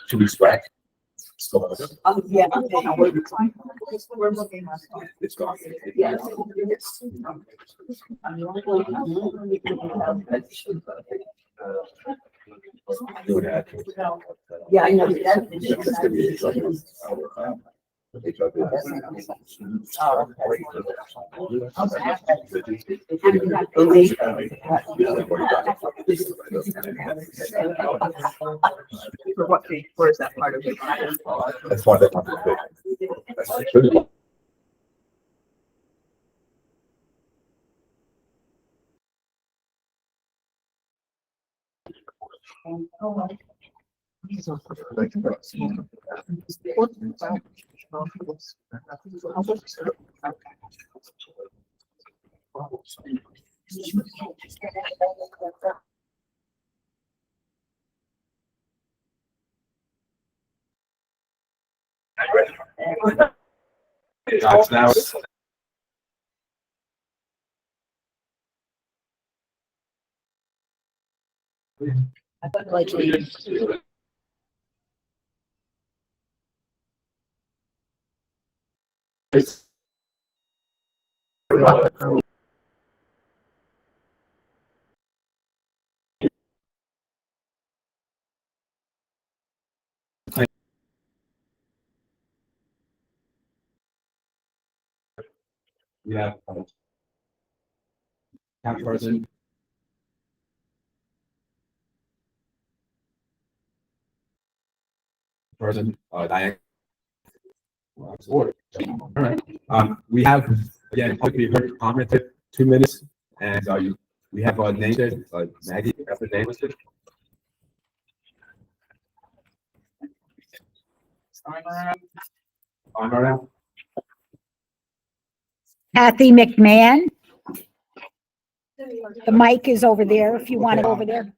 Should we sweat? Yeah. We're looking at it. It's gone. Yes. Yeah, I know that. For what fee? Where is that part of it? That's why that comes big. Now yeah. Town president. Diane. Order. All right. We have again publicly heard commented 2 minutes, and we have named it Maggie. That's the name listed. I'm around. Kathy McMahon. The mic is over there if you want it over there.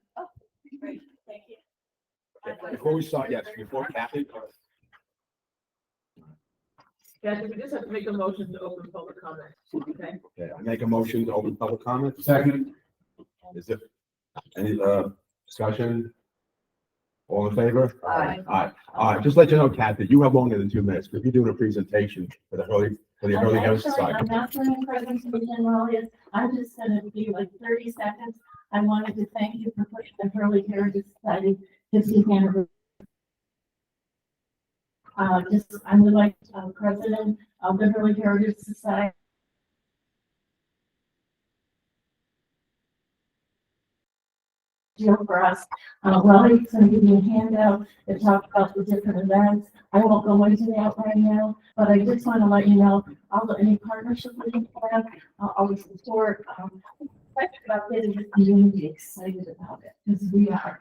Before we start, yes, before Kathy. Yeah, we just have to make a motion to open public comment. Okay. Okay, I make a motion to open public comment. Second. Is there any discussion? All in favor? Aye. Just let you know, Kathy, you have longer than 2 minutes because you're doing a presentation for the Hurley House Society. I'm not doing a presentation, Molly. I'm just gonna do like 30 seconds. I wanted to thank you for pushing the Hurley Heritage Society 50th anniversary. I'm the president of the Hurley Heritage Society. For us, Wally's going to give you a handout that talks about the different events. I won't go into that right now, but I just want to let you know any partnership we can have, all the support. About getting the community excited about it because we are.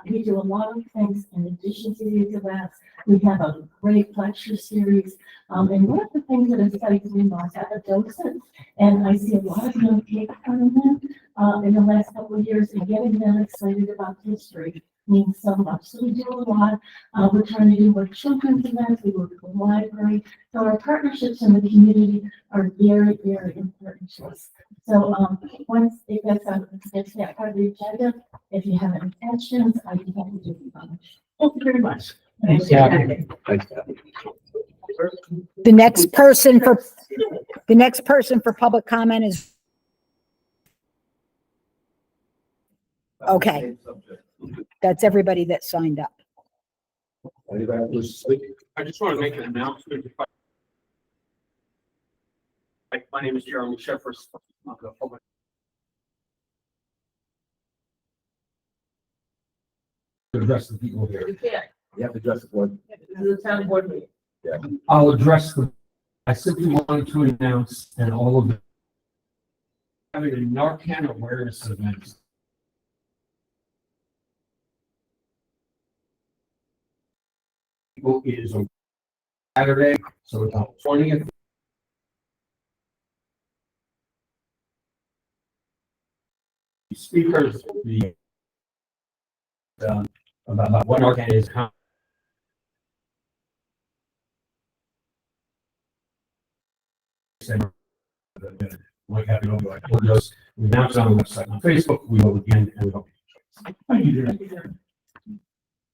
We do a lot of things in addition to these events. We have a great lecture series, and one of the things that excites me most, I have a docent, and I see a lot of young people coming in the last couple of years, and getting them excited about history means so much. So we do a lot. We're trying to do more children's events. We work with the library. So our partnerships in the community are very, very important to us. So, once it gets that part of the agenda, if you have any questions, I'd be happy to do them. Thank you very much. Thanks, Kathy. Thanks, Kathy. The next person for public comment is, okay, that's everybody that signed up. Anybody else wish to speak? I just want to make an announcement. My name is Jeremy Sheffer. Address the people here. You can't, You have to address the board. this is a town board meeting. I'll address them. I simply wanted to announce that all of them having a Narcan awareness event. Is on Saturday, so it's on 20th. Speakers will be about what Narcan is, how what have you, like, we'll just announce it on the website, on Facebook, we will again, and we hope. Thank you.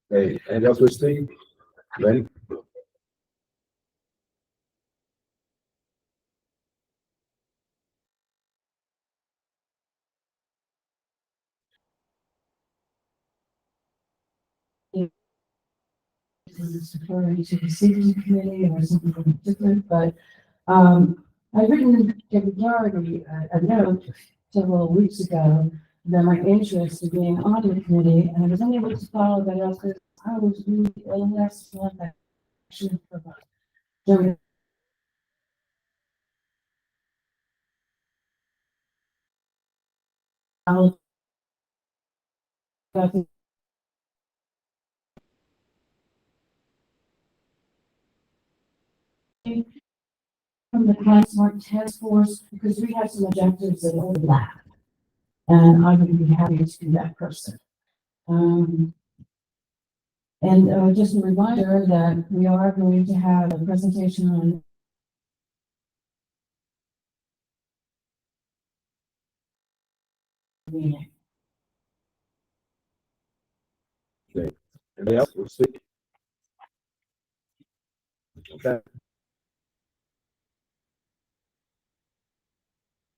Hey, anybody else wish to speak? Ready? Because it's referring to the safety committee or something different, but, I've written Debbie Doherty a note several weeks ago that my interest in being on the committee, and I was unable to follow that up because I was really ill last month. I should have provided. During I'll- about the- From the Climate Smart Task Force, because we have some objectives that overlap. And I would be happy to be that person. And just a reminder that we are going to have a presentation on meeting. Anybody else wish to speak? Okay.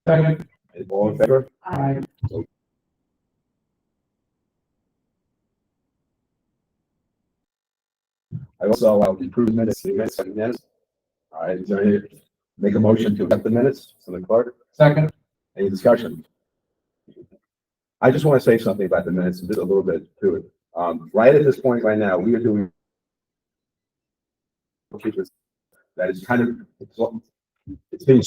Second. All in favor? Aye. I also approve minutes, minutes. All right, is there any, make a motion to accept the minutes from the clerk? Second. Any discussion? I just want to say something about the minutes, just a little bit to it. Right at this point right now, we are doing that is kind of, it's being,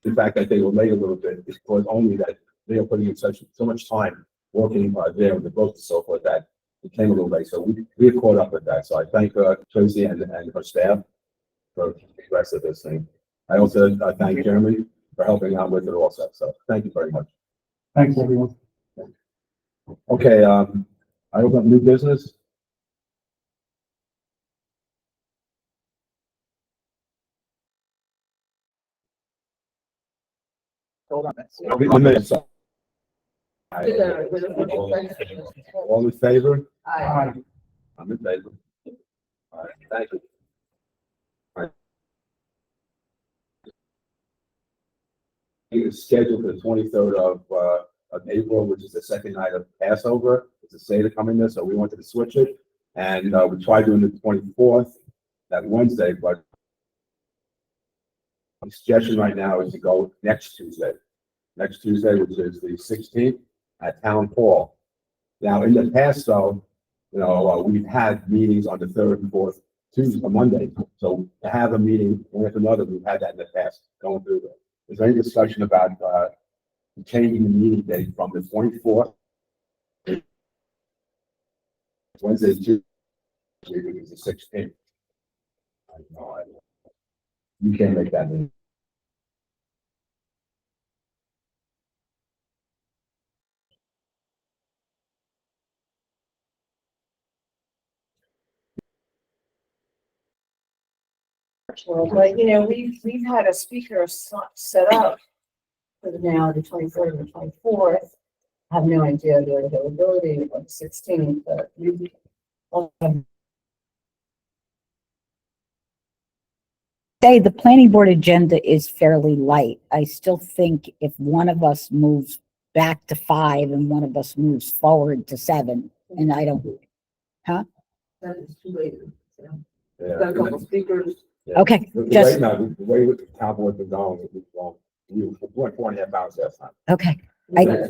in fact, I think we'll late a little bit because only that they are putting in so much time working there with the books and so forth that it came a little late. So we have caught up with that. So I thank Tracy and her staff for the rest of this thing. I also thank Jeremy for helping out with it also. So thank you very much. Thanks, everyone. Okay, I open up new business. Hold on. 1 minute. All in favor? Aye. I'm in favor. All right, thank you. All right. It is scheduled for the 23rd of April, which is the second night of Passover. It's a Seder coming this, so we wanted to switch it. And we tried doing the 24th, that Wednesday, but the suggestion right now is to go next Tuesday, which is the 16th at Town Hall. Now, in the past, though, we've had meetings on the 3rd and 4th Tuesday or Monday. So to have a meeting one after another, we've had that in the past, going through that. Is there any discussion about changing the meeting date from the 24th Wednesday to Tuesday, which is the 16th? I have no idea. You can't make that meeting. Well, but you know, we've had a speaker set up for now, the 23rd and 24th. I have no idea the availability of the 16th, but we. Say the planning board agenda is fairly light. I still think if one of us moves back to 5 and one of us moves forward to 7, and I don't, That is too late. Yeah. Got a couple speakers. Yeah. okay, The way, just, no, the way with the town board's been going, we went 4.5 hours last time. okay. Yeah.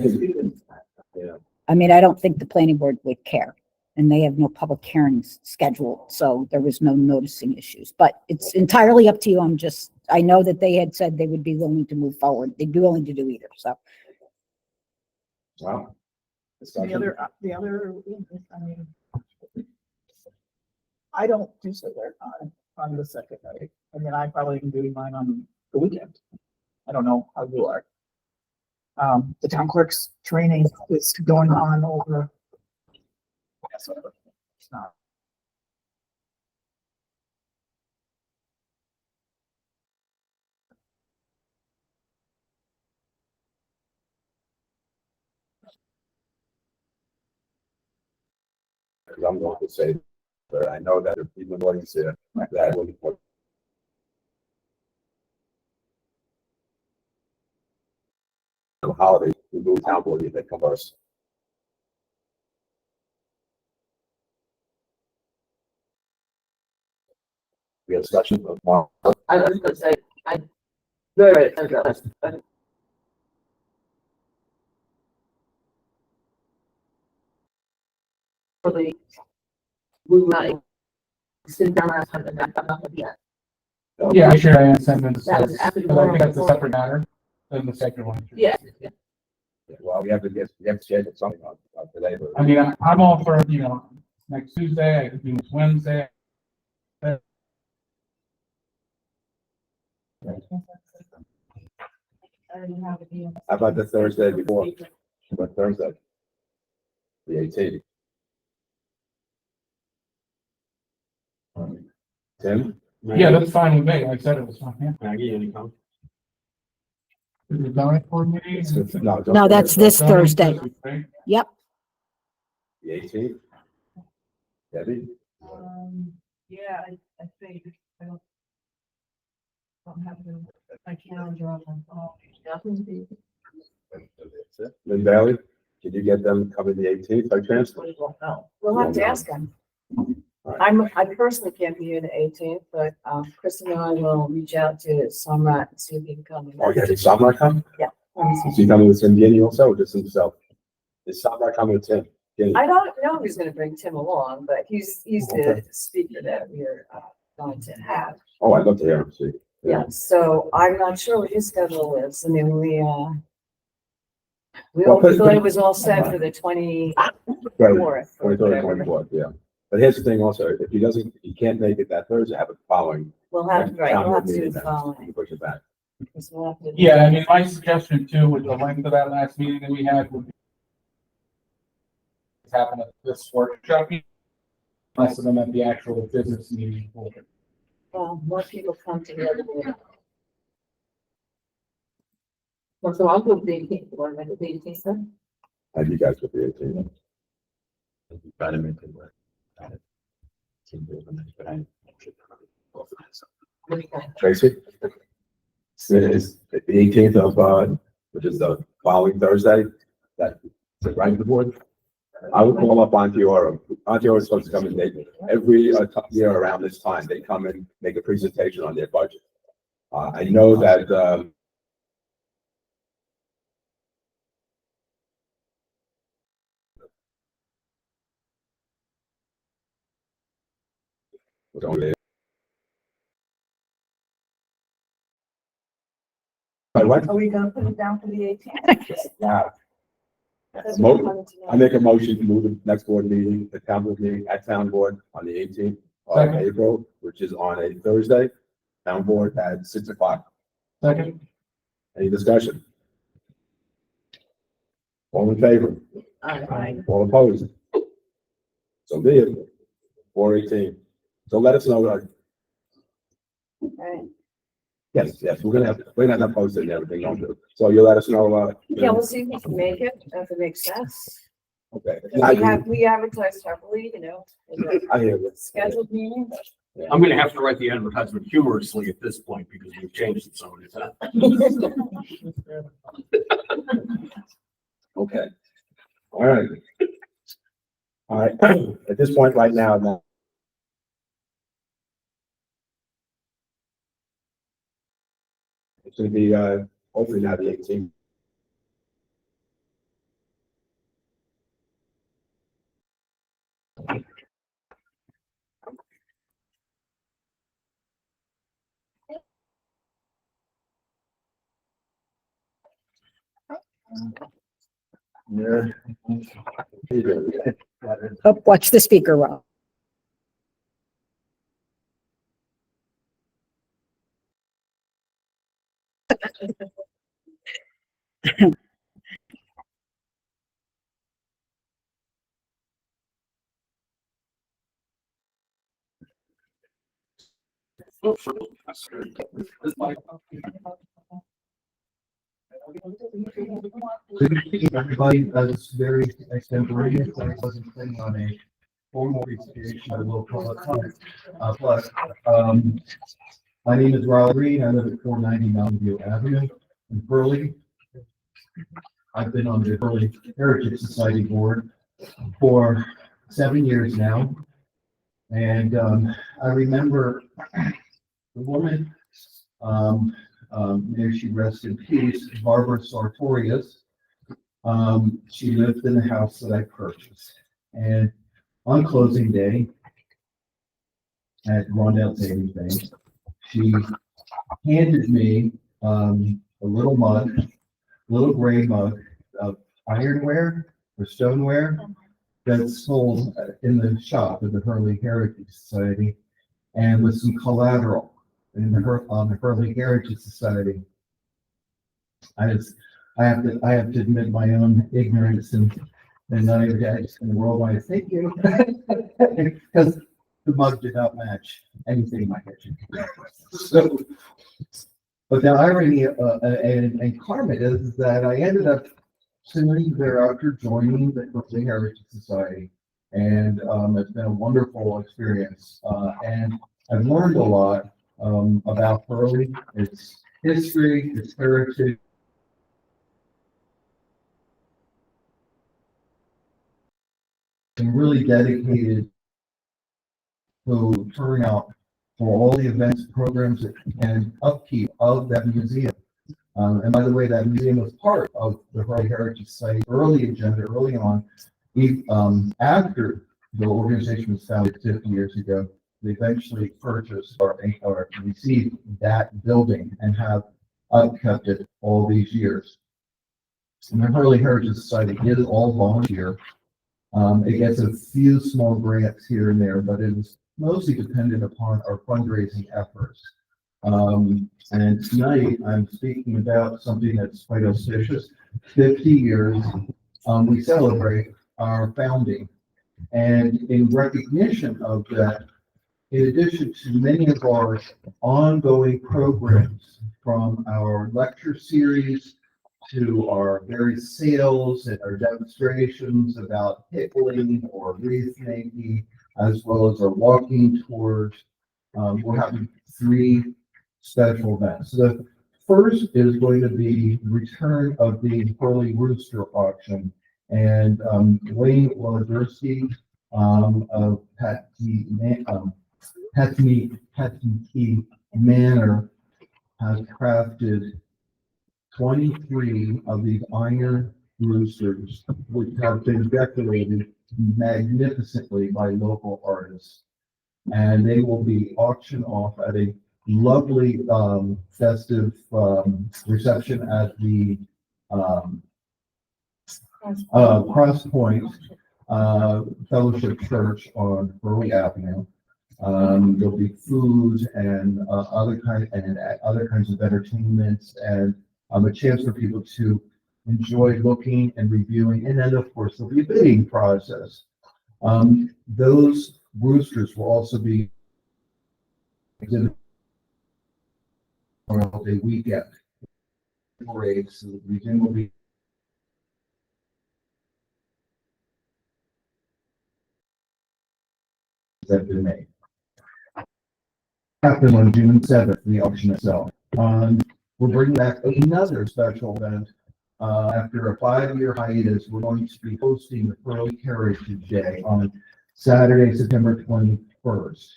I mean, I don't think the planning board would care. And they have no public hearings scheduled, so there was no noticing issues. But it's entirely up to you. I know that they had said they would be willing to move forward. They'd be willing to do either, so. Wow. The other, I mean, I don't do so there on the second night. I mean, I probably can do mine on the weekend. I don't know how you are. The town clerk's training is going on over. Yes, whatever. It's not. Because I'm going to say, but I know that if people want to say that will be. The holiday, we move town board, they come first. We have discussion of tomorrow. I was gonna say, very, really, we were not sitting down last time and I'm not gonna be at. Yeah, I share Ann sentiments. That was after the But I think that's a board. separate matter than the second one. Yeah. Well, we have to schedule something on today. but- I mean, I'm all for, next Tuesday, I could do this Wednesday. How about the Thursday before? What Thursday? The 18th. Tim? Yeah, that's fine with me. I said it was fine. Yeah. Maggie, any comments? Is it zoning board meeting? No, that's this Thursday. Yep. The 18th? Debbie? Yeah, I think, I don't have my calendar on my phone. Lynn Bailey, can you get them coming the 18th by chance? We'll have to ask them. I personally can't be here the 18th, but, Chris and I will reach out to Samrat and see if he can come. Oh, yeah, did Samar come? Yeah. Is he coming with Tim Guinea also, or just himself? Is Samar coming with Tim? Guinea? I don't know who's gonna bring Tim along, but he's the Okay. speaker that we're, going to have. Oh, I'd love to hear him speak. Yeah, so I'm not sure what his schedule is. I mean, we Well, thought it was all set for the 24th. Right, or 23rd, whatever. 24th, yeah. But here's the thing also, if he can't make it that Thursday, have it following. We'll have, right, town we'll have board to do meeting the then. following. You Push it back. because we'll have to- Yeah, I mean, my suggestion too, with the length of that last meeting that we had would be happen at this workshop, meeting, less of them at the actual business meeting. Well, more people come together. Well, so I'll go with the 18th, or make it the 18th then? And you guys with the 18th. Try to make it work. Tracy? Is the 18th of, which is the following Thursday, that, is it right, the board? I would call up Ontiora. Ontiora is supposed to come in, every year around this time, they come and make a presentation on their budget. I know that, was only. What? Are we gonna put it down for the 18th? Yeah. I make a motion to move the next board meeting, the town board meeting at town board on the 18th of Second. April, which is on a Thursday. Town board at 6 o'clock. Second, Any discussion? All in favor? Aye. All opposed? So be it. 418. So let us know, Right. Yes, we're gonna have that posted and everything on it. So you'll let us know, Yeah, we'll see if we can make it, if it makes sense. okay. We advertise heavily, I hear you. scheduled meeting, but. I'm gonna have to write the advertisement humorously at this point because we've changed it so many times. Okay. All right. All right, at this point right now, it's gonna be, hopefully now the 18th. Yeah. Oh, watch the speaker, Rob. Everybody, that's very extemporaneous. I wasn't planning on a formal presentation. I will public comment. Plus, my name is Riley Green. I live at 490 Mountain View Avenue in Hurley. I've been on the Hurley Heritage Society Board for 7 years now. And I remember the woman, may she rest in peace, Barbara Sartorius. She lived in the house that I purchased. And on closing day at Rondell Savings Bank, she handed me a little gray mug of ironware or stoneware that's sold in the shop of the Hurley Heritage Society, and with some collateral on the Hurley Heritage Society. I have to admit my own ignorance and not even guys in the world when I thank you, because the mug did not match anything in my kitchen. So, but the irony and karma is that I ended up soon thereafter joining the Hurley Heritage Society, and it's been a wonderful experience. And I've learned a lot about Hurley, its history, its heritage. And really dedicated to turnout for all the events, programs, and upkeep of that museum. And by the way, that museum was part of the Hurley Heritage Society early on. After the organization was founded 50 years ago, they eventually purchased or received that building and have upkept it all these years. And the Hurley Heritage Society is all volunteer. It gets a few small grants here and there, but it is mostly dependent upon our fundraising efforts. And tonight I'm speaking about something that's quite auspicious. 50 years, we celebrate our founding. And in recognition of that, in addition to many of our ongoing programs, from our lecture series to our various sales and our demonstrations about pickling or wreath making, as well as our walking tours, we're having 3 special events. So the first is going to be the return of the Hurley Rooster auction, and Wayne Wolodarski of Patsy Manor has crafted 23 of these iron roosters, which have been decorated magnificently by local artists. And they will be auctioned off at a lovely festive reception at the Cross Point Fellowship Church on Hurley Avenue. There'll be food and other kinds of entertainments, and a chance for people to enjoy looking and reviewing. And then, of course, there'll be a bidding process. Those roosters will also be exhibited Memorial Day weekend. Parades, so the weekend will be that have been made. Happened on June 7th, the auction itself. We're bringing back another special event. After a 5-year hiatus, we're going to be hosting the Hurley Heritage Day on Saturday, September 21st.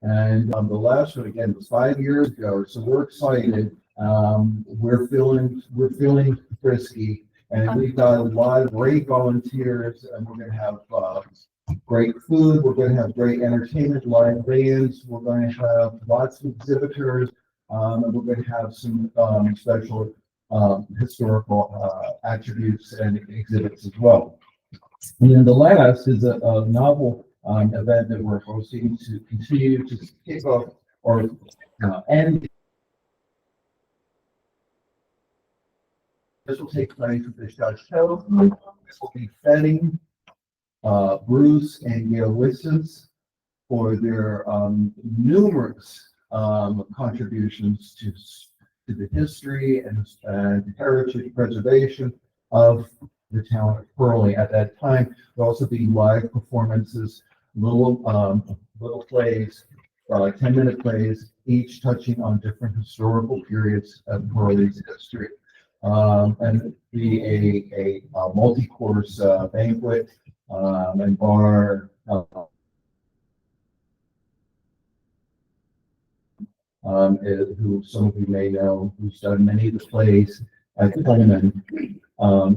And the last one again was 5 years ago, so we're excited. We're feeling frisky, and we've got a lot of great volunteers, and we're going to have great food. We're going to have great entertainment, live bands. We're going to have lots of exhibitors, and we're going to have some special historical attributes and exhibits as well. And then the last is a novel event that we're hosting to continue to kick off or end. This will take place at the Chateau. This will be fetting Bruce and Gail Wissens for their numerous contributions to the history and heritage preservation of the town of Hurley. At that time, there'll also be live performances, little plays, 10-minute plays, each touching on different historical periods of Hurley's history. And be a multi-course banquet and bar. Who some of you may know, who's done many of the plays at Coleman,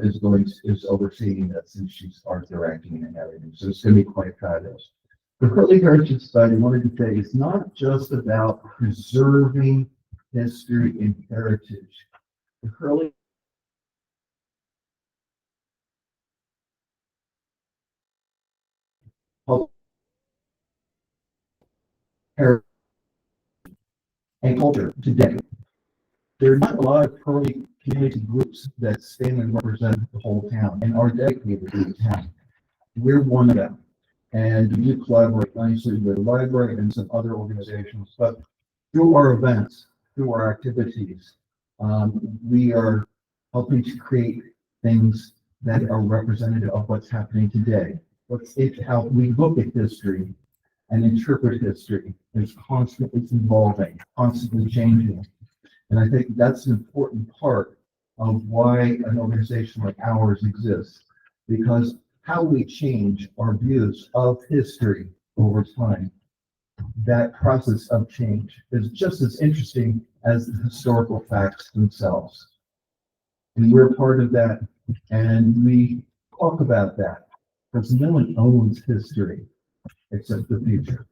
is overseeing this, and she's art directing and everything. So it's going to be quite fabulous. The Hurley Heritage Society, I wanted to say, is not just about preserving history and heritage. The Hurley heritage and culture today. There are not a lot of Hurley community groups that stand and represent the whole town and are dedicated to the town. We're one of them. And we collaborate nicely with the library and some other organizations. But through our events, through our activities, we are helping to create things that are representative of what's happening today. It's how we look at history and interpret history. It's constantly evolving, constantly changing. And I think that's an important part of why an organization like ours exists, because how we change our views of history over time, that process of change is just as interesting as the historical facts themselves. And we're part of that, and we talk about that, because no one owns history except the future.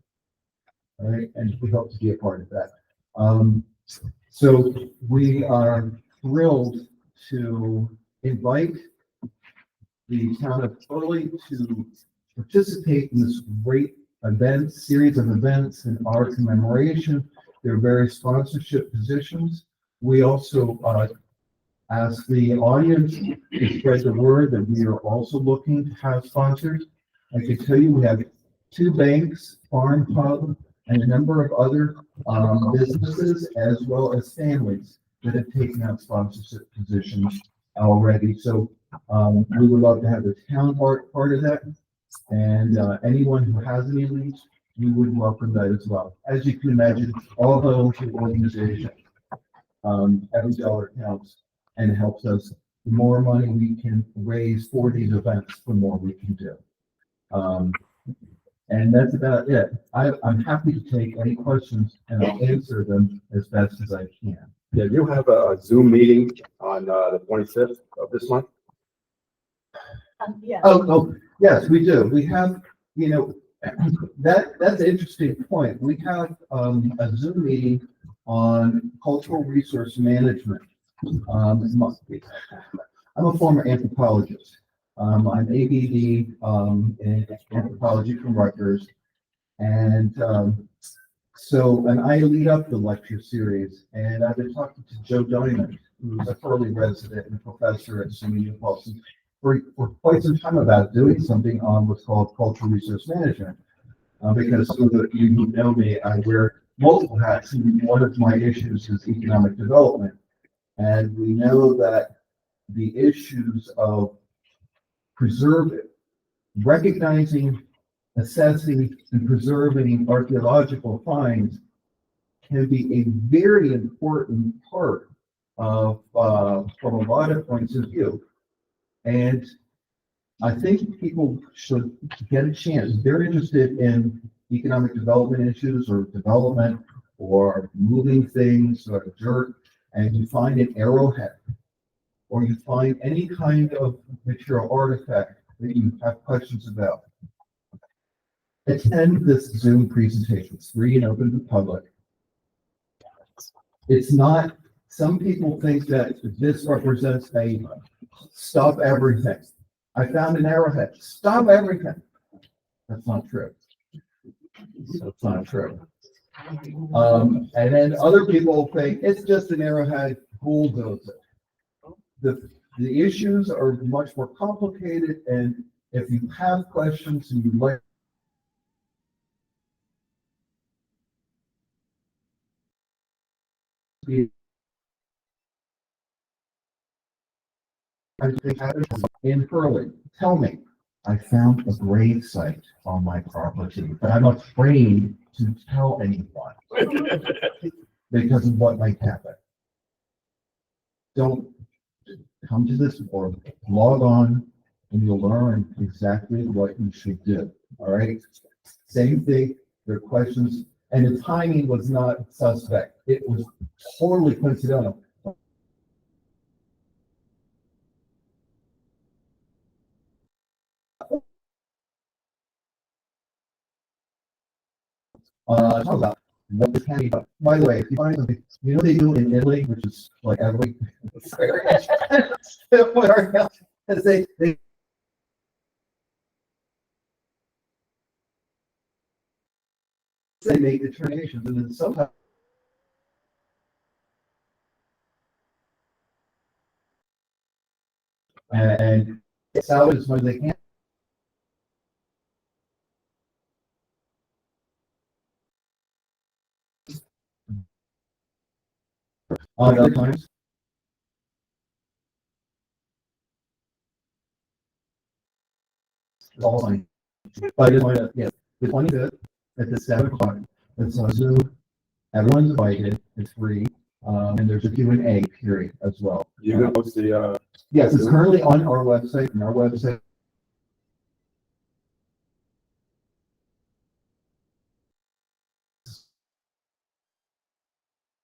All right, and we hope to be a part of that. So we are thrilled to invite the town of Hurley to participate in this great series of events in our commemoration. There are various sponsorship positions. We also ask the audience to spread the word that we are also looking to have sponsors. I can tell you we have 2 banks, Farm Hub, and a number of other businesses, as well as families that have taken out sponsorship positions already. So we would love to have the town part of that. And anyone who has any leads, we would welcome that as well. As you can imagine, all volunteer organizations, every dollar counts and helps us. The more money we can raise for these events, the more we can do. And that's about it. I'm happy to take any questions and I'll answer them as best as I can. Yeah, you have a Zoom meeting on the 25th of this month. Yeah. Oh, yes, we do. We have, that's an interesting point. We have a Zoom meeting on cultural resource management. I'm a former anthropologist. I'm ABD in anthropology from Rutgers. And and I lead up the lecture series, and I've been talking to Joe Diamond, who's a Hurley resident and a professor at SUNY Boston, for quite some time about doing something on what's called cultural resource management. Because some of you who know me, I wear multiple hats, and one of my issues is economic development. And we know that the issues of recognizing, assessing, and preserving archaeological finds can be a very important part of, from a lot of points of view. And I think people should get a chance. If they're interested in economic development issues or development or moving things or dirt, and you find an arrowhead or you find any kind of material artifact that you have questions about, attend this Zoom presentation. It's free and open to the public. It's not, some people think that this represents a stop everything. I found an arrowhead. Stop everything. That's not true. That's not true. And then other people think it's just an arrowhead, bulldoze it. The issues are much more complicated, and if you have questions and you'd like in Hurley, tell me, I found a grave site on my property, but I'm afraid to tell anyone because of what might happen. Don't come to this board, log on, and you'll learn exactly what you should do. All right. Same thing. There are questions, and the timing was not suspect. It was totally coincidental. Talk about what the county. By the way, if you find something, you know what they do in Italy, which is like every. They make determinations, and then sometimes. And salvage as much as they can. Other times. All fine. But I just want to, yeah, the 25th at the 7 o'clock. It's on Zoom. Everyone's invited. It's free. And there's a Q&A period as well. You're gonna post the, Yes, it's currently on our website, and our website.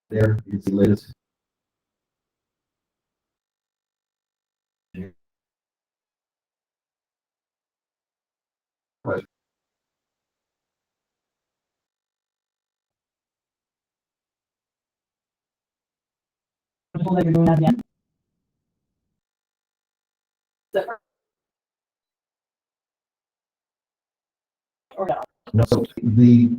There, you can see latest. Right. That you're doing that again? Or no? So the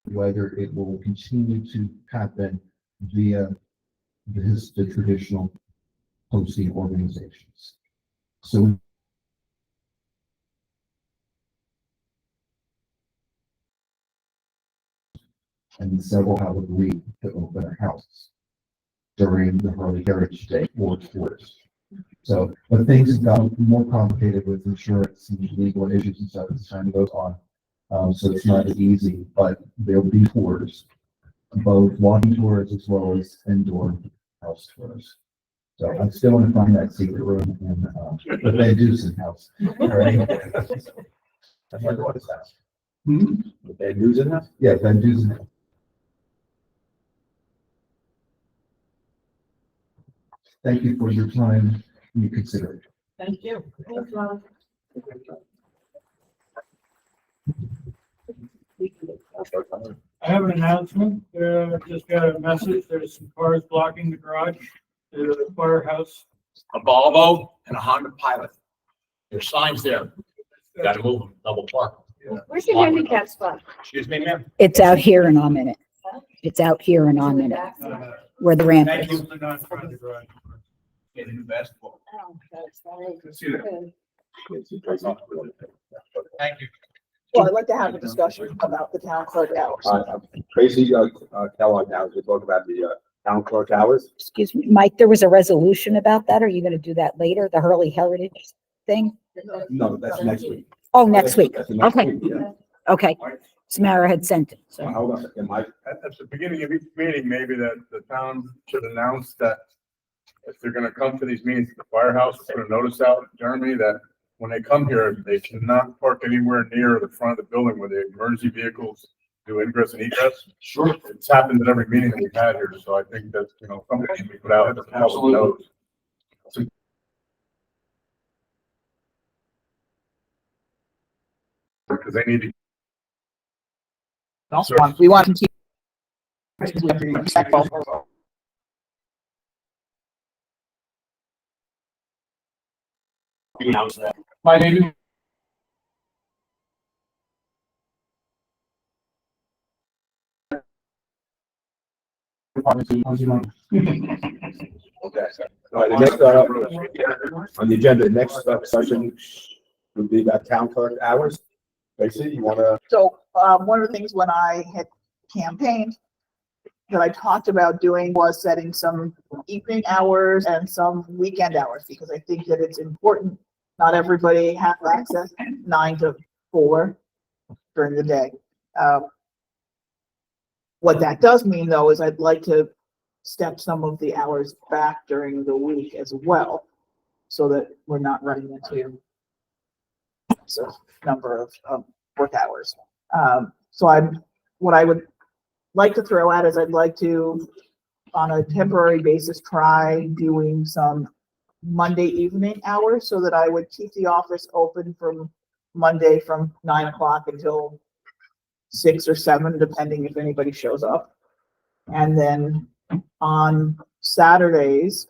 whether it will continue to happen via the traditional hosting organizations. So and several have agreed to open a house during the Hurley Heritage Day or tours. So, but things have gotten more complicated with insurance and legal issues and stuff as time goes on. So it's not as easy, but there'll be tours, both walking tours as well as indoor house tours. So I'm still going to find that secret room in the Van Dusen house. All right. that's like what is that? Hmm? The bad news in that? Yeah, Van Dusen house. Thank you for your time and your consideration. Thank you. Thanks, Ron. I have an announcement, just got a message, there's some cars blocking the garage, the firehouse. A Volvo and a Honda Pilot. There's signs there. Gotta move them, double park. Where's your handicap spot? Excuse me, ma'am? It's out here in a minute. It's out here in a minute, where the ramp Thank is. you for not trying to drive. Getting the basketball. See that? Thank you. Well, I'd like to have a discussion about the town clerk hours. Tracy, Kellogg now, we talk about the, town clerk hours. Excuse me, Mike, there was a resolution about that. Are you gonna do that later, the Hurley Heritage thing? No, that's next week. Oh, next week. That's the next Okay, week, yeah. okay. Samara had sent it, so. Hold on a second, Mike. At the beginning of each meeting, maybe that the town should announce that if they're gonna come to these meetings, the firehouse, put a notice out, Jeremy, that when they come here, they cannot park anywhere near the front of the building where the emergency vehicles do ingress and egress. Sure. It's happened at every meeting that we've had here, so I think that, something should be put out. That the public knows. Because they need to. We want to keep. We have to be respectful. My name is. Okay. All right, the next, on the agenda, the next session would be about town clerk hours. Tracy, you wanna? So, one of the things when I had campaigned that I talked about doing was setting some evening hours and some weekend hours, because I think that it's important. Not everybody has access 9 to 4 during the day. What that does mean though, is I'd like to step some of the hours back during the week as well, so that we're not running into a number of work hours. So what I would like to throw out is I'd like to, on a temporary basis, try doing some Monday evening hours, so that I would keep the office open from Monday from 9 o'clock until 6 or 7, depending if anybody shows up. And then on Saturdays,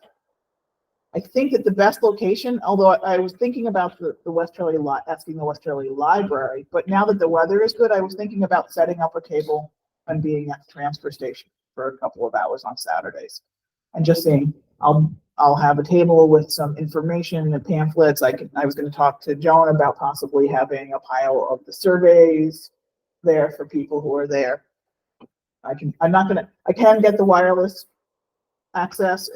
I think that the best location, although I was thinking about the West Hurley asking the West Hurley Library, but now that the weather is good, I was thinking about setting up a table and being at the transfer station for a couple of hours on Saturdays. And just saying, I'll have a table with some information and pamphlets. I was going to talk to Joan about possibly having a pile of the surveys there for people who are there. I can get the wireless access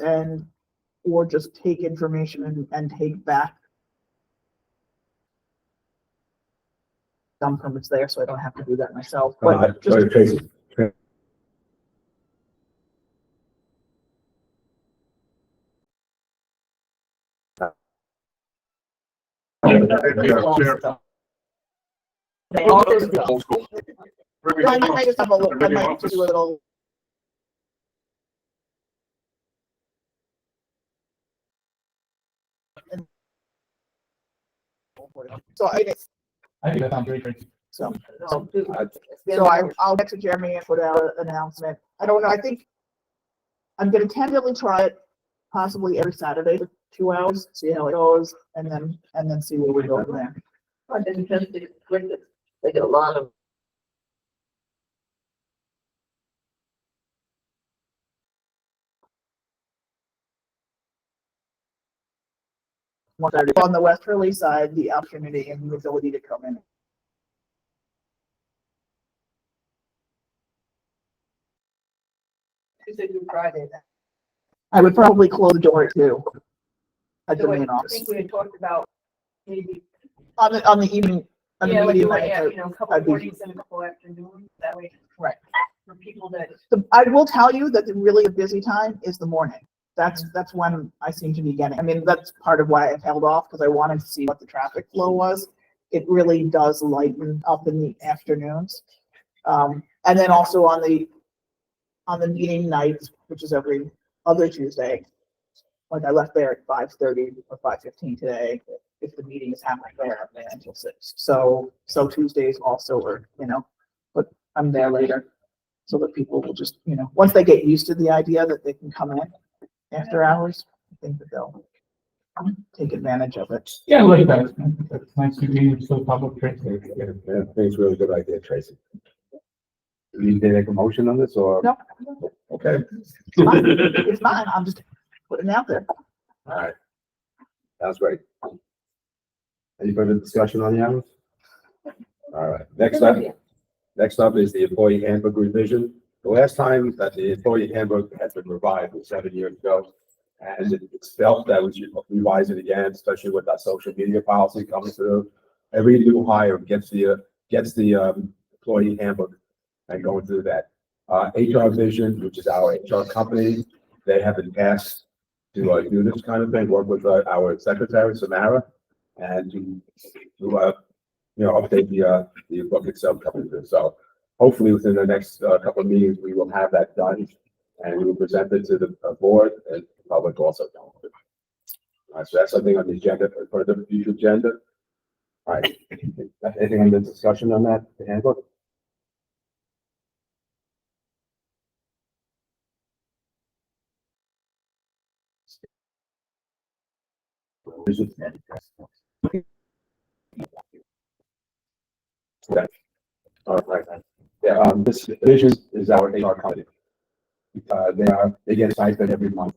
or just take information and take back some permits there, so I don't have to do that myself. But just, Tracy. Old school. I might just have a little, I might do a little. So I think that sounds great, Tracy. So I'll get to Jeremy and put out an announcement. I don't know, I think I'm gonna tentatively try it possibly every Saturday for 2 hours, see how it goes, and then see where we go from there. I didn't just they get a lot of. On the West Hurley side, the opportunity and the ability to come in. Tuesday through Friday then. I would probably close the door too. At the So main I office. think we had talked about maybe, On the evening. on the yeah, like, meeting like, night, yeah, you know, a couple I'd be- mornings and a couple afternoons, that way. Right. For people that, I will tell you that the really busy time is the morning. That's when I seem to be getting, I mean, that's part of why I've held off, because I wanted to see what the traffic flow was. It really does lighten up in the afternoons. And then also on the meeting nights, which is every other Tuesday, like I left there at 5:30 or 5:15 today. If the meeting is happening there, I'm there until 6. So Tuesdays also are, but I'm there later. So that people will just, once they get used to the idea that they can come in after hours, I think that they'll take advantage of it. Yeah, I like that. That's nice to be so public, Tracy. Yeah, I think it's a really good idea, Tracy. Do you need to make a motion on this or? No. Okay. It's fine. I'm just putting it out there. All right. That's great. Any further discussion on the items? All right, next up is the employee handbook revision. The last time that the employee handbook has been revised was 7 years ago. And it's felt that we should revise it again, especially with that social media policy coming through. Every new hire gets the employee handbook and going through that. HR Vision, which is our HR company, they have been asked to do this kind of thing, work with our secretary, Samara, and to update the book itself coming through. So hopefully within the next couple of meetings, we will have that done and we will present it to the board and the public also. All right, so that's something on the agenda for the future agenda. All right, anything on the discussion on that, the handbook? Okay. All right. Yeah, this Vision is our HR company. They get a stipend every month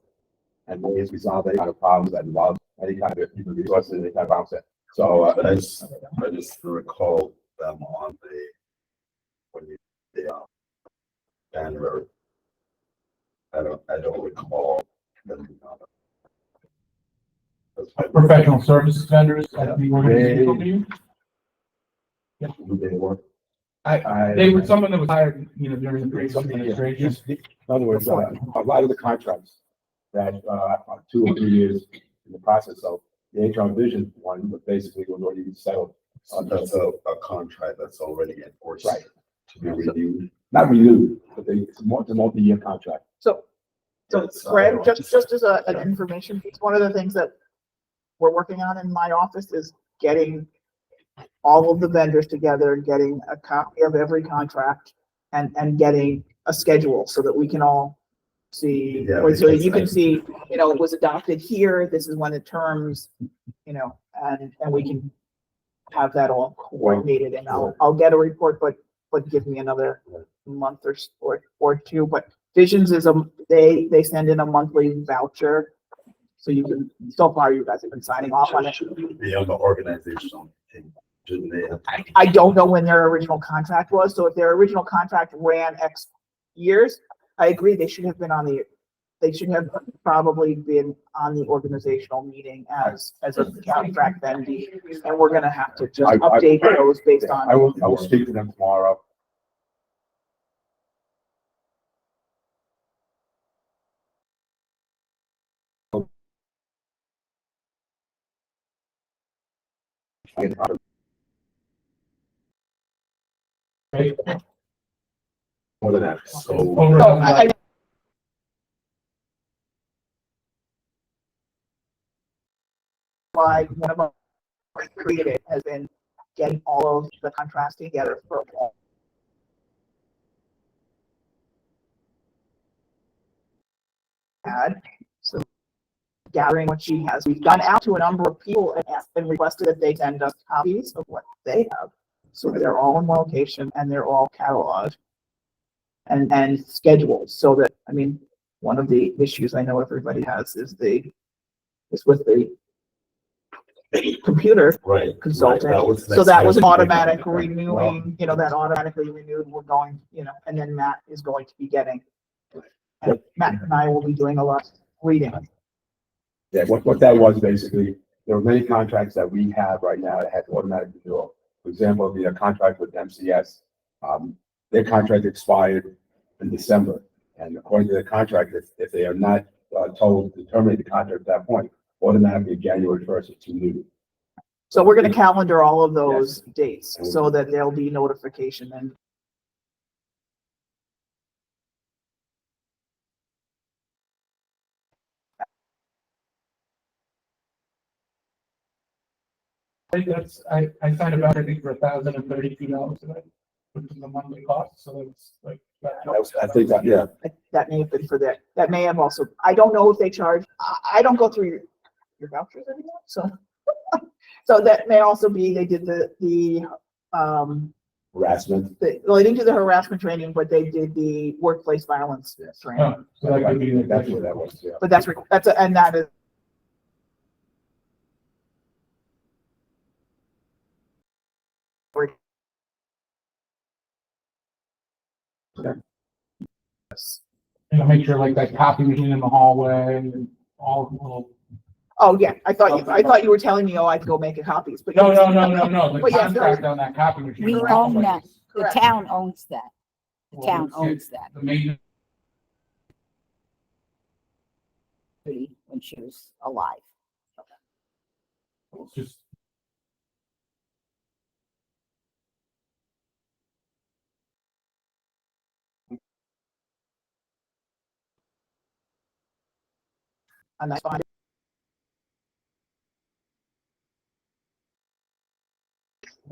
and they resolve any kind of problems that involve any kind of human resources, any kind of problem set. So, I just recall them on the January. I don't recall them. Professional services vendors at the organization company. who they work. They were someone that was hired, during the previous administration. In other words, a lot of the contracts that, 2 or 3 years in the process, so the HR Vision one, but basically was already settled. That's a contract that's already enforced. Right. To be reviewed. Not renewed, but it's a multi-year contract. So Greg, just as an information piece, one of the things that we're working on in my office is getting all of the vendors together, getting a copy of every contract and getting a schedule so that we can all see, Yeah, or so that you can because see, it was adopted here, this is when it terms, and we can have that all coordinated, and I'll get a report, but give me another month or two. But Visions is they send in a monthly voucher. So you can, so far you guys have been signing off on it. Be on the organizational thing, shouldn't they? I don't know when their original contract was, so if their original contract ran X years, I agree, they should have probably been on the organizational meeting as a contract vendee, and we're gonna have to just update those based on. I will speak to them tomorrow. More than that. So, Why one of our created has been getting all of the contracts together for all. So gathering what she has, we've gone out to a number of people and asked and requested that they send us copies of what they have. So they're all in one location and they're all cataloged and scheduled, so that, one of the issues I know everybody has is with the computer Right. consultant. So that was automatic renewing, that automatically renewed, we're going, and then Matt is going to be getting. And Matt and I will be doing a lot of reading. yeah, what that was basically, there were many contracts that we have right now that had automatic renewal. For example, the contract with MCS, their contract expired in December. And according to the contract, if they are not told to terminate the contract at that point, automatically January 1st, it's renewed. So we're gonna calendar all of those dates so that there'll be notification and. I signed about, I think, for $1,032 today, which is the monthly cost, so it's like. I think that, yeah. That may have been for that. That may have also, I don't know if they charge, I don't go through your vouchers anymore, so. So that may also be, they did the Harassment. they didn't do the harassment training, but they did the workplace violence training. So that could be. That's what that was, yeah. But and that is You know, make sure like that copy machine in the hallway and all the little. Oh, yeah, I thought you were telling me, oh, I could go make copies, but. No. The But yeah, contract on that copy machine. We Correct. own that. The Correct. town owns that. The Well, town it's- owns that. The maintenance. When she was alive. It's just. And that's fine.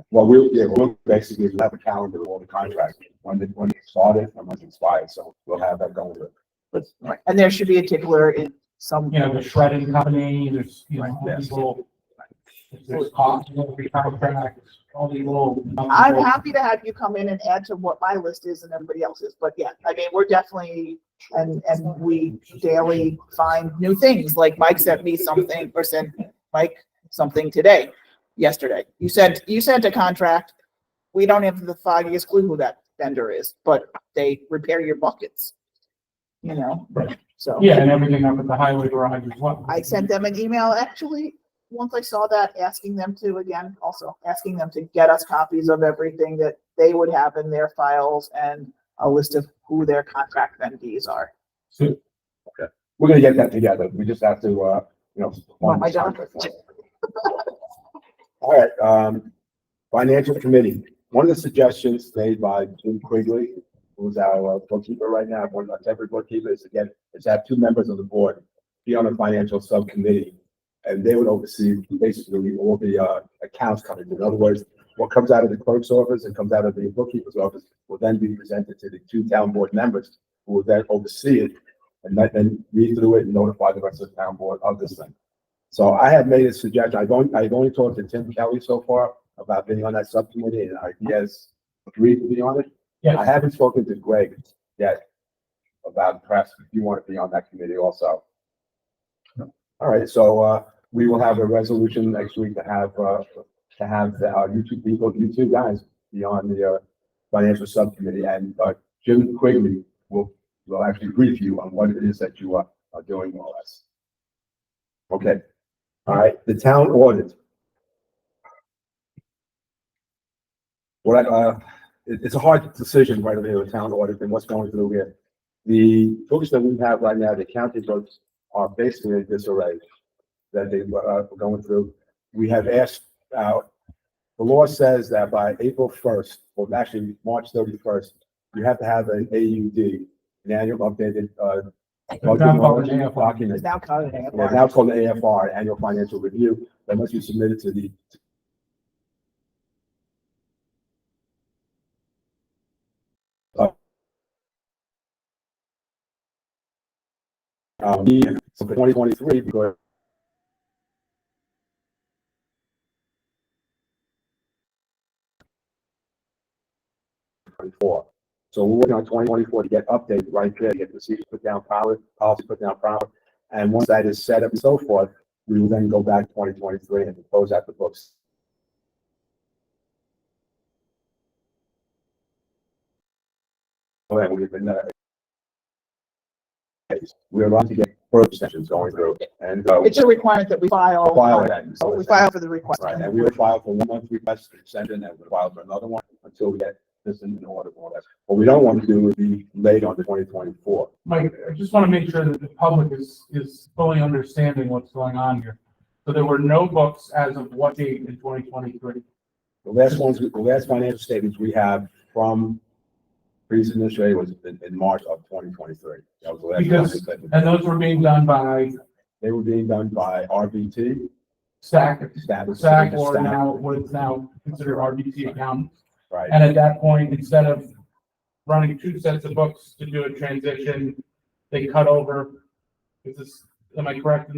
Well, we'll basically have a calendar of all the contracts, when it started and when it expired, so we'll have that going through. Right. And there should be a tickler in some. You know, the shredding company, there's, you know, all Right, these yes. little. There's costs, every contract, all these little. I'm happy to have you come in and add to what my list is and everybody else's, but yeah, I mean, we're definitely, and we daily find new things, like Mike sent me something, or sent Mike something yesterday. You sent a contract, we don't have the foggiest clue who that vendor is, but they repair your buckets. You know, Right. so. Yeah, and everything up at the highway garage as well. I sent them an email, actually, once I saw that, asking them to get us copies of everything that they would have in their files and a list of who their contract vendees are. So, We're gonna get that together, we just have to, Want my job? All right, financial committee, one of the suggestions made by Jim Quigley, who's our bookkeeper right now, one of our temporary bookkeepers, is to have 2 members of the board be on a financial subcommittee. And they would oversee basically all the accounts coming in. In other words, what comes out of the clerk's office and comes out of the bookkeeper's office will then be presented to the 2 town board members, who will then oversee it and then read through it and notify the rest of the town board of this thing. So I have made a suggestion. I've only talked to Tim Kelly so far about being on that subcommittee, and he has agreed to be on it. yeah, I haven't spoken to Greg yet about perhaps if you want to be on that committee also. All right, so we will have a resolution next week to have you two guys be on the financial subcommittee, and Jim Quigley will actually brief you on what it is that you are doing more or less. Okay, all right, the town audit. It's a hard decision right over here, the town audit and what's going through here. The books that we have right now, the county books, are basically in disarray that they are going through. We have asked, the law says that by April 1st, or actually March 31st, you have to have an AUD, an annual updated, document. It's now called an Yeah, now it's called the AFR, Annual Financial Review, that must be submitted to the for 2023, because so we're working on 2024 to get updated right there, get procedures put down, policy put down proper. And once that is set up and so forth, we will then go back to 2023 and close out the books. And we've been, we're about to get further extensions going through, and It's a requirement that we file. file that. So we file for the request. Right, and we will file for 1 month request extension, and we'll file for another one until we get this in order for that. What we don't want to do is be late on the 2024. Mike, I just want to make sure that the public is fully understanding what's going on here. So there were no books as of what date in 2023? The last financial statements we have from previous administrator was in March of 2023. That was the last Because- financial statement. And those were being done by They were being done by RBT, SAC, SAC, or now, what is now considered RBT accountants. right? And at that point, instead of running 2 sets of books to do a transition, they cut over. Am I correct?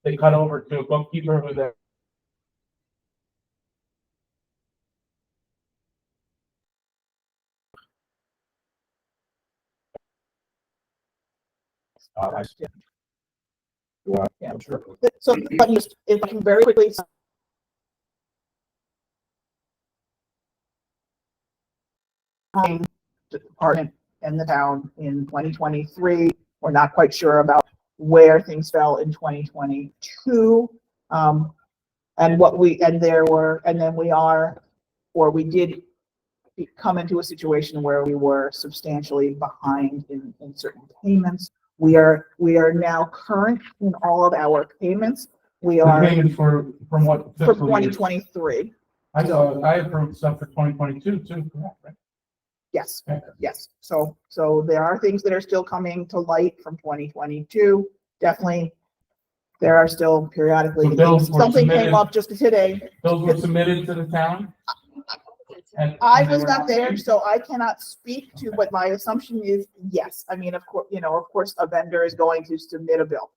They cut over to a bookkeeper who then. Yeah, sure. So, but if I can very quickly department in the town in 2023. We're not quite sure about where things fell in 2022. And then we did come into a situation where we were substantially behind in certain payments. We are now current in all of our payments. We The are payments from what? for fiscal year? 2023. I approved stuff for 2022 too, correct, right? Yes, Okay. yes. So there are things that are still coming to light from 2022. Definitely, there are still periodically So bills things. were Something came submitted- up just today. Those were submitted to the town? And I they was were not there, so I cannot speak to, but my assumption is yes. I mean, of course, a vendor is going to submit a bill.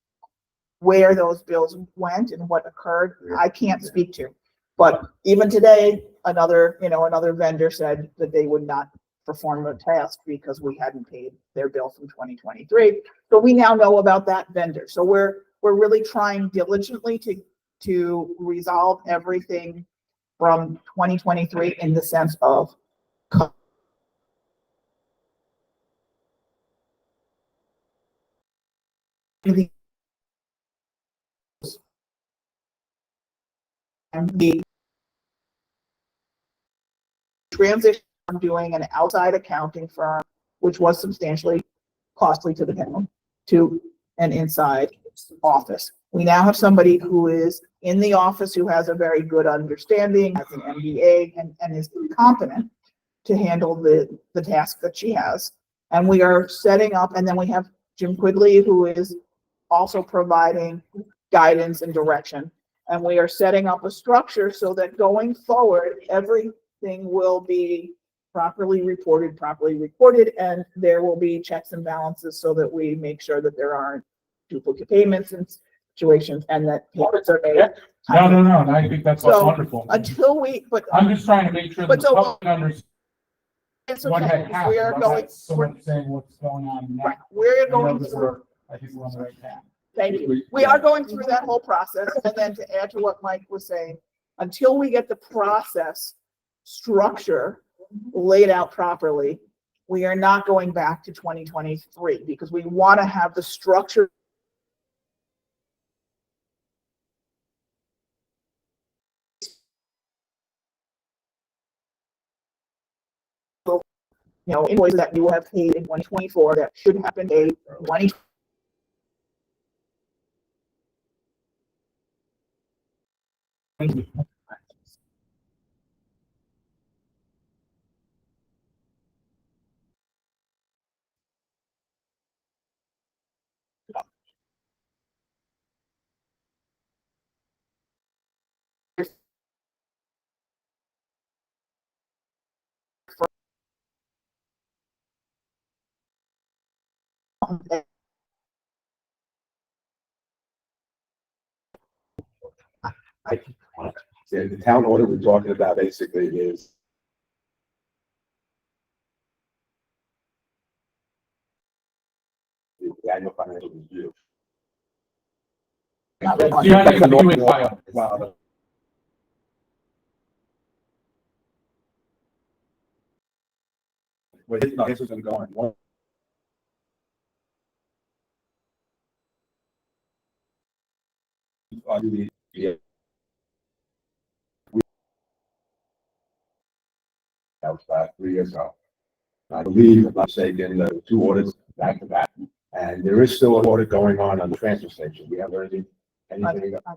Where those bills went and what occurred, I can't speak to. But even today, another vendor said that they would not perform a task because we hadn't paid their bill from 2023. So we now know about that vendor. So we're really trying diligently to resolve everything from 2023 in the sense of and the transition from doing an outside accounting firm, which was substantially costly to the town, to an inside office. We now have somebody who is in the office who has a very good understanding, has an MBA, and is competent to handle the task that she has. And we are setting up, and then we have Jim Quigley, who is also providing guidance and direction. And we are setting up a structure so that going forward, everything will be properly reported, properly recorded, and there will be checks and balances so that we make sure that there aren't duplicate payments and situations and that payments are made. No, and I think that's So, wonderful. Until but I'm just trying to make sure that But the so- public understands it's what okay. had happened. We are I'm going, not so much saying what's going on now. right, we're I know going that through, I think we're on the right path. thank you. We are going through that whole process. And then to add to what Mike was saying, until we get the process structure laid out properly, we are not going back to 2023 because we want to have the structure. Invoices that you will have paid in 2024 that should happen in 20. The town order we're talking about basically is the annual financial review. Not really. The annual review is filed. Well, this isn't going on. That was about 3 years ago. I believe, if I'm mistaken, the 2 audits back to back. And there is still an audit going on the transfer station. We have anything? I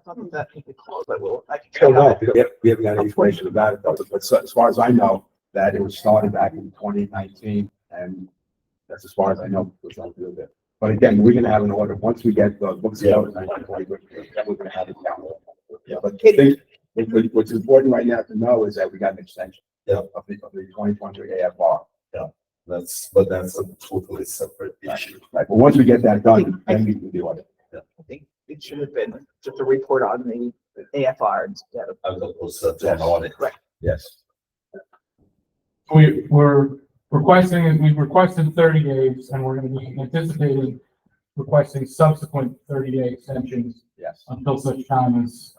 thought that we could close, I will. Still no, we haven't got any information about it, but so, as far as I know, that it was started back in 2019, and that's as far as I know. But again, we're gonna have an order, once we get the books out, then we're gonna have it down. Yeah, but I think, what's important right now to know is that we got an extension of the 2023 AFR. That's a totally separate issue. Right, but once we get that done, then we can do it. I think it should have been just a report on the AFR instead of. As opposed to an audit. Right. Yes. We've requested 30 days and we're gonna be anticipating requesting subsequent 30-day extensions Yes. until such time as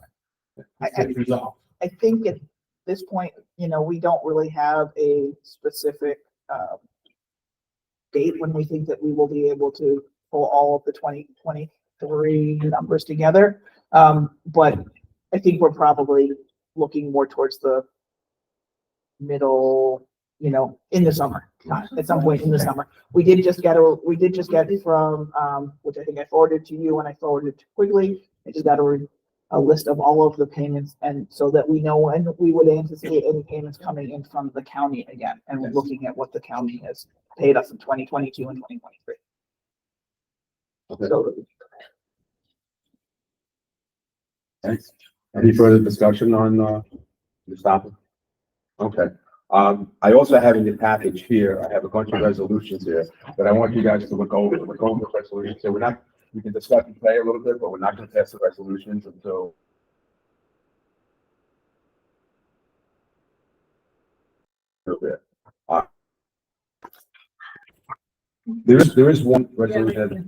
it's resolved. I think at this point, we don't really have a specific date when we think that we will be able to pull all of the 2023 numbers together. But I think we're probably looking more towards the middle, in the summer, at some point in the summer. We did just get from, which I think I forwarded to you and I forwarded to Quigley. I just got a list of all of the payments, and so that we know when we would anticipate any payments coming in from the county again, and we're looking at what the county has paid us in 2022 and 2023. Okay. So, Thanks. Any further discussion on, this topic? Okay. I also have in your package here, I have a bunch of resolutions here, but I want you guys to look over the resolutions. So we can discuss and play a little bit, but we're not going to pass the resolutions until a little bit. There is one resolution.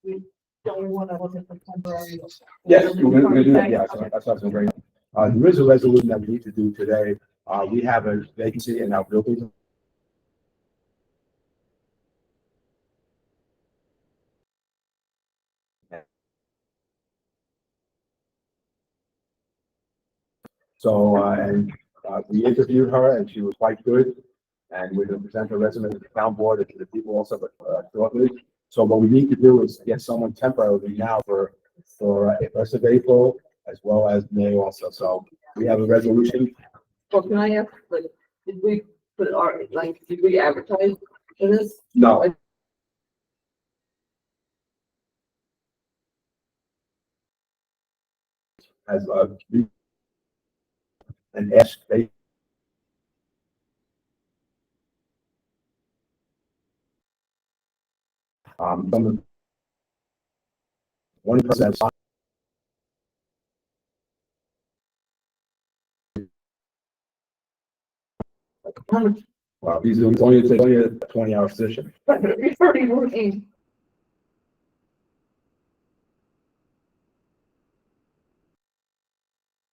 We don't want to look at the temporary. Yes, we're going to do that. Yeah, that's what's great. There is a resolution that we need to do today. We have a vacancy in our building. So, we interviewed her and she was quite good. And we're going to present her resume to the town board and to the people also, but shortly. So what we need to do is get someone temporarily now for first of April as well as May also. So we have a resolution. Well, can I ask, like, did we put did we advertise for this? No. As an ask they. Some 1%. Wow, it's only a 20-hour session. It's already working.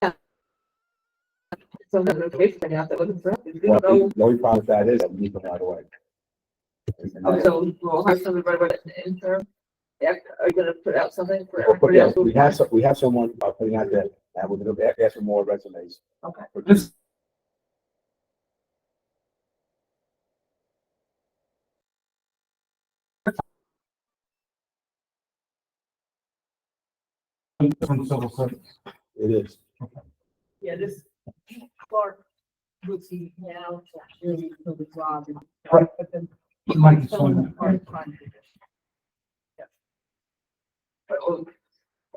Yeah. So the notification out that wasn't correct. We Well, don't know. the only problem with that is that we need them right away. So we'll have something right about the intern. Yeah, are you gonna put out something for But everybody yes, else? we have someone putting out there, and we're going to ask for more resumes. Okay. This. It is. Yeah, this Clark would see now really for the job. Right. But then. Mike is someone on. part-time position. Yeah. But,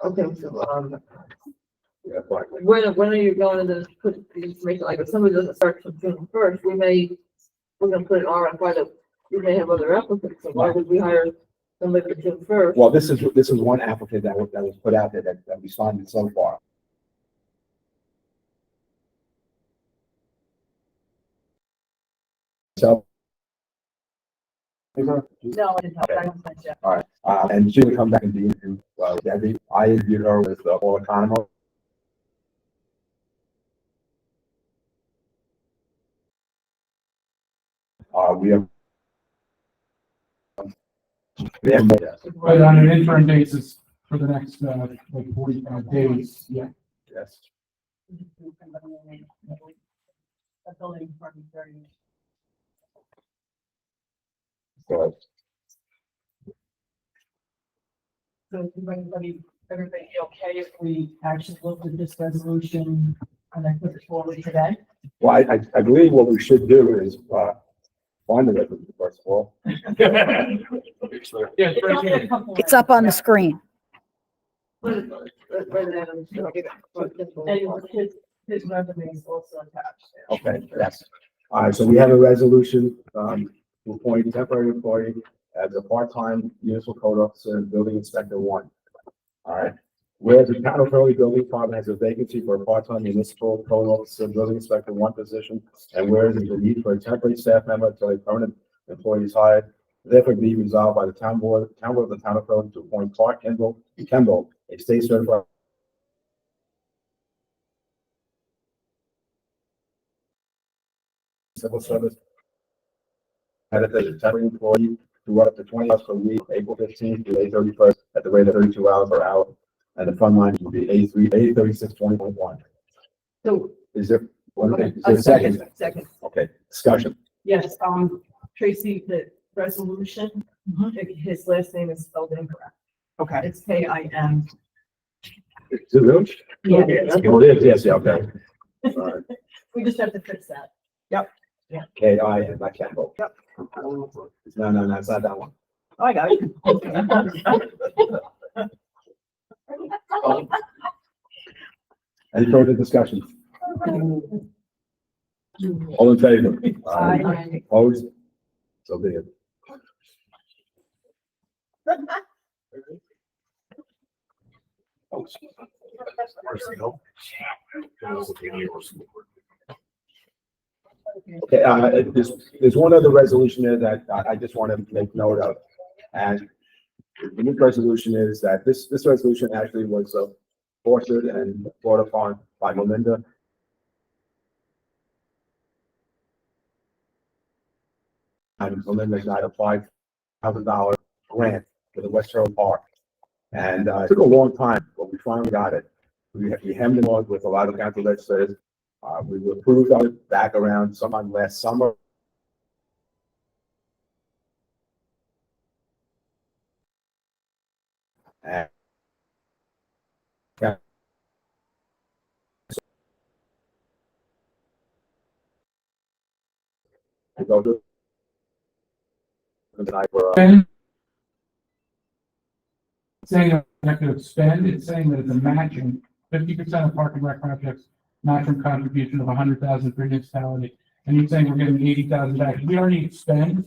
okay, so, Yeah, fine. when are you going to put the information, like if somebody doesn't start till June first, we're gonna put an RFI that we may have other applicants, so why would we hire somebody for June first? Well, this is one applicant that was put out there that responded so far. So. No, I didn't help. I was mentioned. All right, and she would come back and be interviewed, Debbie. I interviewed her with Paul Economo. We have. But on an interim basis for the next, 45 days, yeah. Yes. A building department very. So, So is everybody okay if we actually look at this resolution and then put it forward today? well, I believe what we should do is, find the resolution first of all. It's up on the screen. Anyway, his resume is also attached. Okay, yes. All right, so we have a resolution, to appoint temporary employee as a part-time municipal code officer and building inspector one. All right. Whereas the town of Hurley Building Department has a vacancy for a part-time municipal code officer, building inspector one position, and whereas there's a need for a temporary staff member until a permanent employee is hired, therefore be resolved by the town board of the town of Hurley to appoint Clark Kimball, a state certified civil service Had a temporary employee to work up to 20 hours per week, April 15th to May 31st, at the rate of 32 hours per hour. And the fund line would be 83620.1. So, Is there, is there a second? second. Okay, discussion. Yes, Tracy, the resolution, his last name is spelled incorrect. Okay. It's Kim. Is it really? Yeah. Oh, it is, yes, yeah, okay. All right. We just have to fix that. K-I and not Campbell. Yep. No, it's not that one. Oh, I got it. Any further discussion? All in favor? Aye. Opposed? So be it. Okay, there's one other resolution there that I just want to make note of. And the new resolution is that this resolution actually was authored and brought upon by Melinda. And Melinda got a $5,000 grant for the West Hurley Park. And it took a long time, but we finally got it. We hemmed and hawed with a lot of county legislators. We were approved of it back around sometime last summer. And yeah. To go to tonight for, Saying that I could expend, it's saying that it's a matching 50% of park and rec projects, matching contribution of 100,000 for municipality. And you're saying we're getting 80,000 back. Did we already expend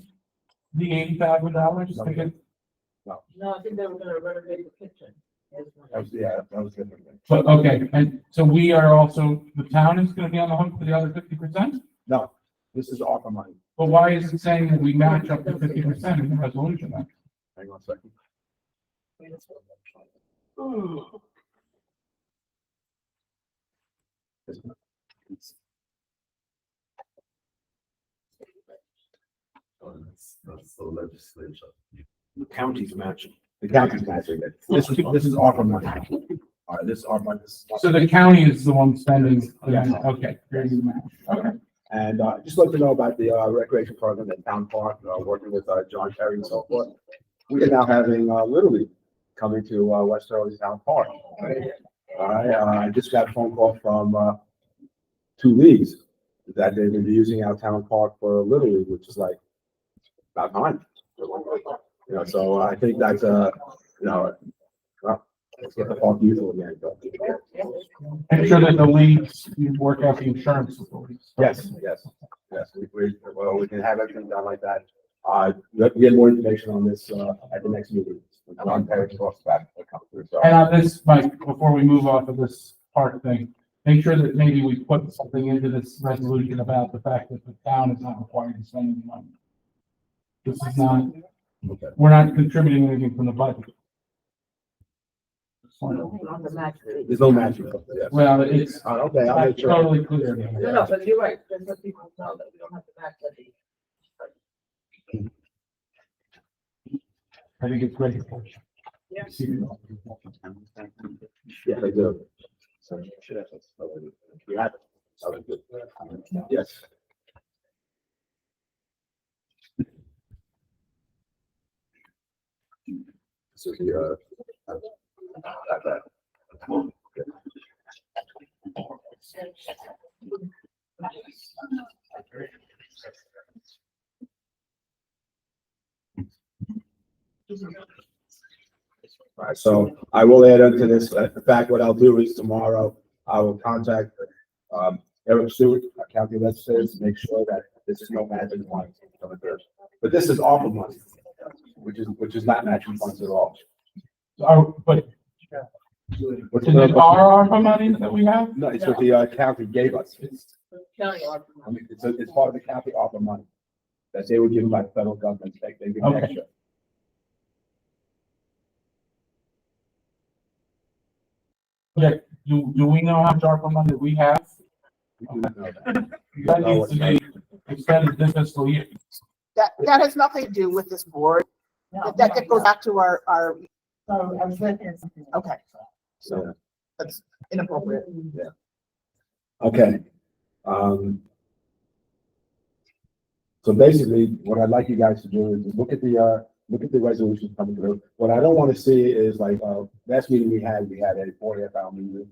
the $80,000? No, I think they were gonna renovate the kitchen. that was different. But, okay, and so we are also, the town is gonna be on the hook for the other 50%? No, this is ARPA money. But why is it saying that we match up to 50% in the resolution then? Hang on a second. That's the legislature. The county's matching. The county's matching it. This is ARPA money. All right, this is ARPA money. So the county is the one spending, Yes. okay, very good match, okay. And just let you know about the recreation program at Town Park, working with John Perry and so forth. We are now having Little League coming to West Hurley Town Park. All right, I just got a phone call from 2 leagues that they're going to be using our town park for Little League, which is like about time. You know, so I think that's well, let's get the park useful again. Make sure that the leagues, you work out the insurance authorities. Yes. We can have everything done like that. We'll get more information on this at the next meeting. When John Perry talks about it. So, And on this, Mike, before we move off of this park thing, make sure that maybe we put something into this resolution about the fact that the town is not required to spend any money. This is not, okay. we're not contributing anything from the budget. On the match. There's no matching. Yes. Well, it's Okay, I'll not make sure. totally clear. No, but you're right, that's what people know, that we don't have to match that. I think it's great. Yeah. Yeah, I do. So, should have. You have it. That was good. Yes. So the, all right, so I will add into this. In fact, what I'll do is tomorrow I will contact Eric Stewart, our county legislator, to make sure that this is no matching funds coming first. But this is ARPA money, which is not matching funds at all. But is it our ARPA money that we have? No, it's what the county gave us. County ARPA. I mean, it's part of the county ARPA money that they were given by the federal government. They give Okay. extra. Okay, do we know how much ARPA money we have? We do not know that. That needs to be expended this fiscal year. that has nothing to do with this board. That goes back to our, So I was looking at something. okay, So, that's inappropriate. okay. So basically, what I'd like you guys to do is look at the resolution coming through. What I don't want to see is like, last meeting we had a 4.5 hour meeting.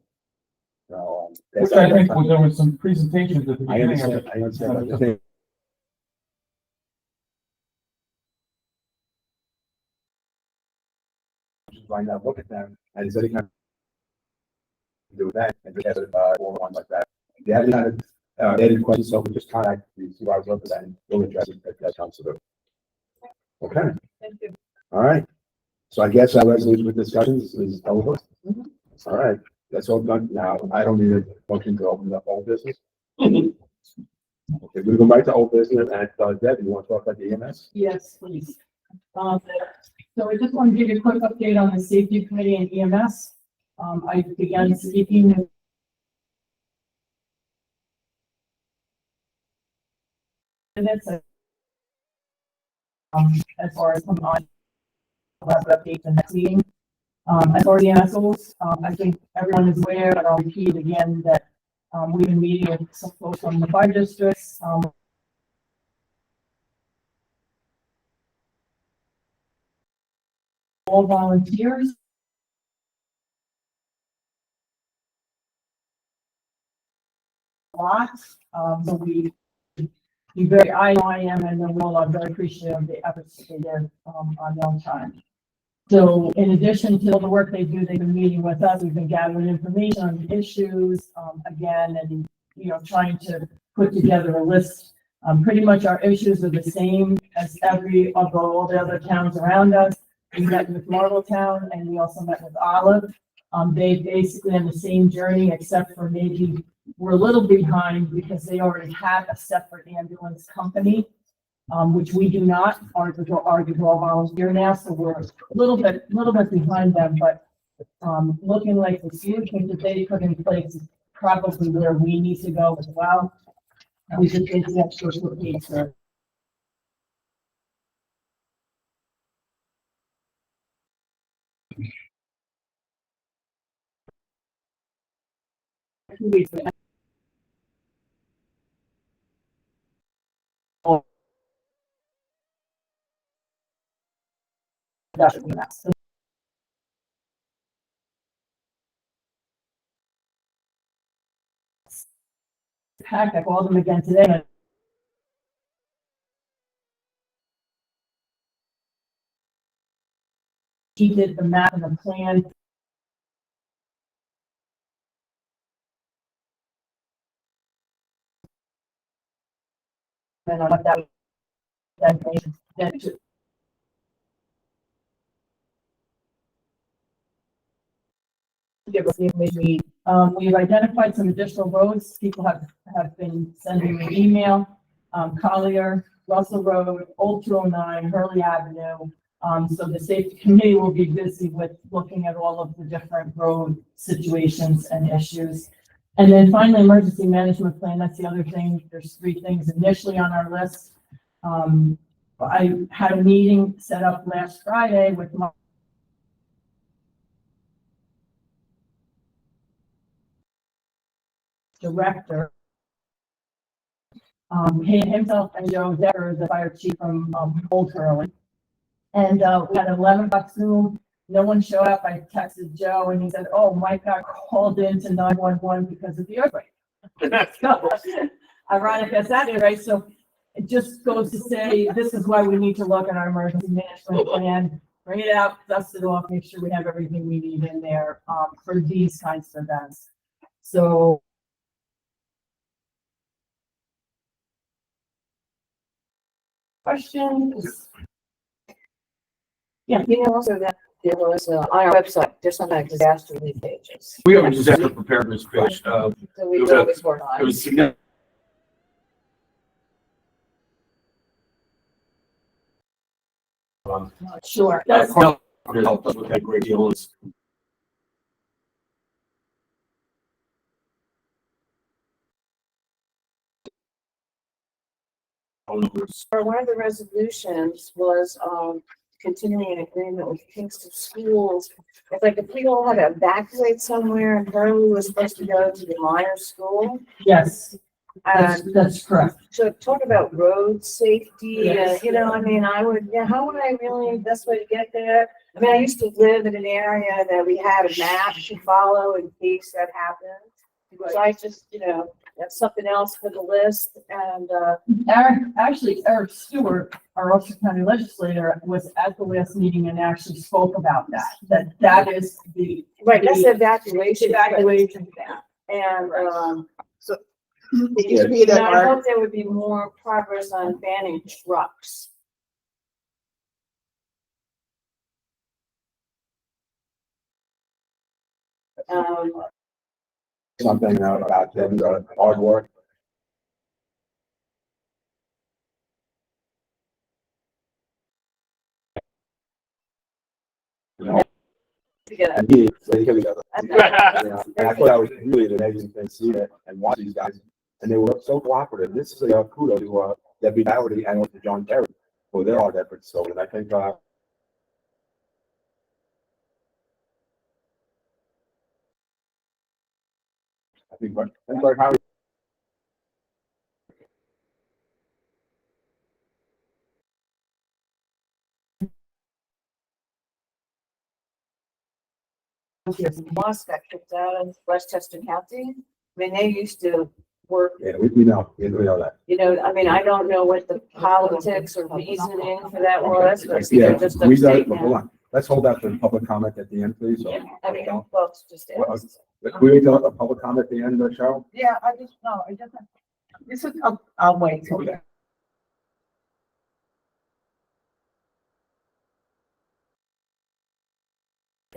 So, Which I think there was some presentations at the I beginning of understand, it. I understand, but the thing. Find out, look at them, and is any kind of do with that, and just or one like that. If you haven't had, any questions, so we just contact the supervisor of that, and we'll address it if that comes through. Okay, Thank you. all right. So I guess our resolution with discussions is over. All right, that's all done now. I don't need a motion to open up old business. Okay, we'll go back to old business, and Deb, you want to talk about the EMS? Yes, please. So I just want to give you a quick update on the safety committee and EMS. I began speaking with minutes as far as come on, I'll have an update the next meeting. As far as the EMS goes, I think everyone is aware, but I'll repeat again that we've been meeting with some folks from the 5 districts. All volunteers. Lots, so we be very, I know I am, and we all are very appreciative of the efforts that they did on their own time. So in addition to all the work they do, they've been meeting with us, we've been gathering information on the issues, again, and, you know, trying to put together a list. Pretty much our issues are the same as all the other towns around us. We met with Marbletown, and we also met with Olive. They basically on the same journey, except for maybe we're a little behind because they already had a separate ambulance company, which we do not. Ours is all volunteer now, so we're a little bit behind them. But looking like the solutions that they put in place is probably where we need to go as well. We just need the extra pizza. Heck, I called them again today. He did the map and the plan. And I want that information. Give us the information we need. We've identified some additional roads. People have been sending me email. Collier, Russell Road, Old 209, Hurley Avenue. So the safety committee will be busy with looking at all of the different road situations and issues. And then finally, emergency management plan. That's the other thing. There's 3 things initially on our list. I had a meeting set up last Friday with my director. Himself and Joe Decker, the fire chief from Old Hurley. And we had an 11 o'clock Zoom. No one showed up. I texted Joe and he said, "Oh, Mike got called into 911 because of the earthquake." So, ironic as that is, right? So it just goes to say this is why we need to look at our emergency management plan, bring it out, dust it off, make sure we have everything we need in there for these kinds of events. So questions? Yeah. You know, also that there was on our website, there's some disaster relief pages. We have a disaster preparedness page. So we it was can a- always work on. It was significant. Sure. Carl helped us with that great deal. phone numbers. Or one of the resolutions was, continuing an agreement with Kingston Schools. It's like if we all had to evacuate somewhere and Hurley was supposed to go to the minor school. Yes, And that's correct. so talk about road safety, Yes. you know, I mean, how would I really, best way to get there? I mean, I used to live in an area that we had a map to follow in case that happened. So I just, you know, that's something else for the list and, Eric Stewart, our Ulster County legislator, was at the last meeting and actually spoke about that is the. right, that's evacuation. Evacuation. And, So it used to be that and I our, hope there would be more progress on banning trucks. Something about them, hard work. And he, they came together. And I thought that was really an amazing thing to see that and watch these guys. And they were so cooperative. This is a kudos to Debbie Dougherty and to John Terry for their hard efforts. So, and I think, how Moss got kicked out of Westchester County. I mean, they used to work, yeah, we know that. you know, I mean, I don't know what the politics or reasoning for that was, but Yeah, they're just we got upstate it, but hold now. on. Let's hold that for public comment at the end, please. So, Yeah, I mean, well, it's just. Can we do a public comment at the end, Cheryl? Yeah, I just, no, I just, this is, I'll wait till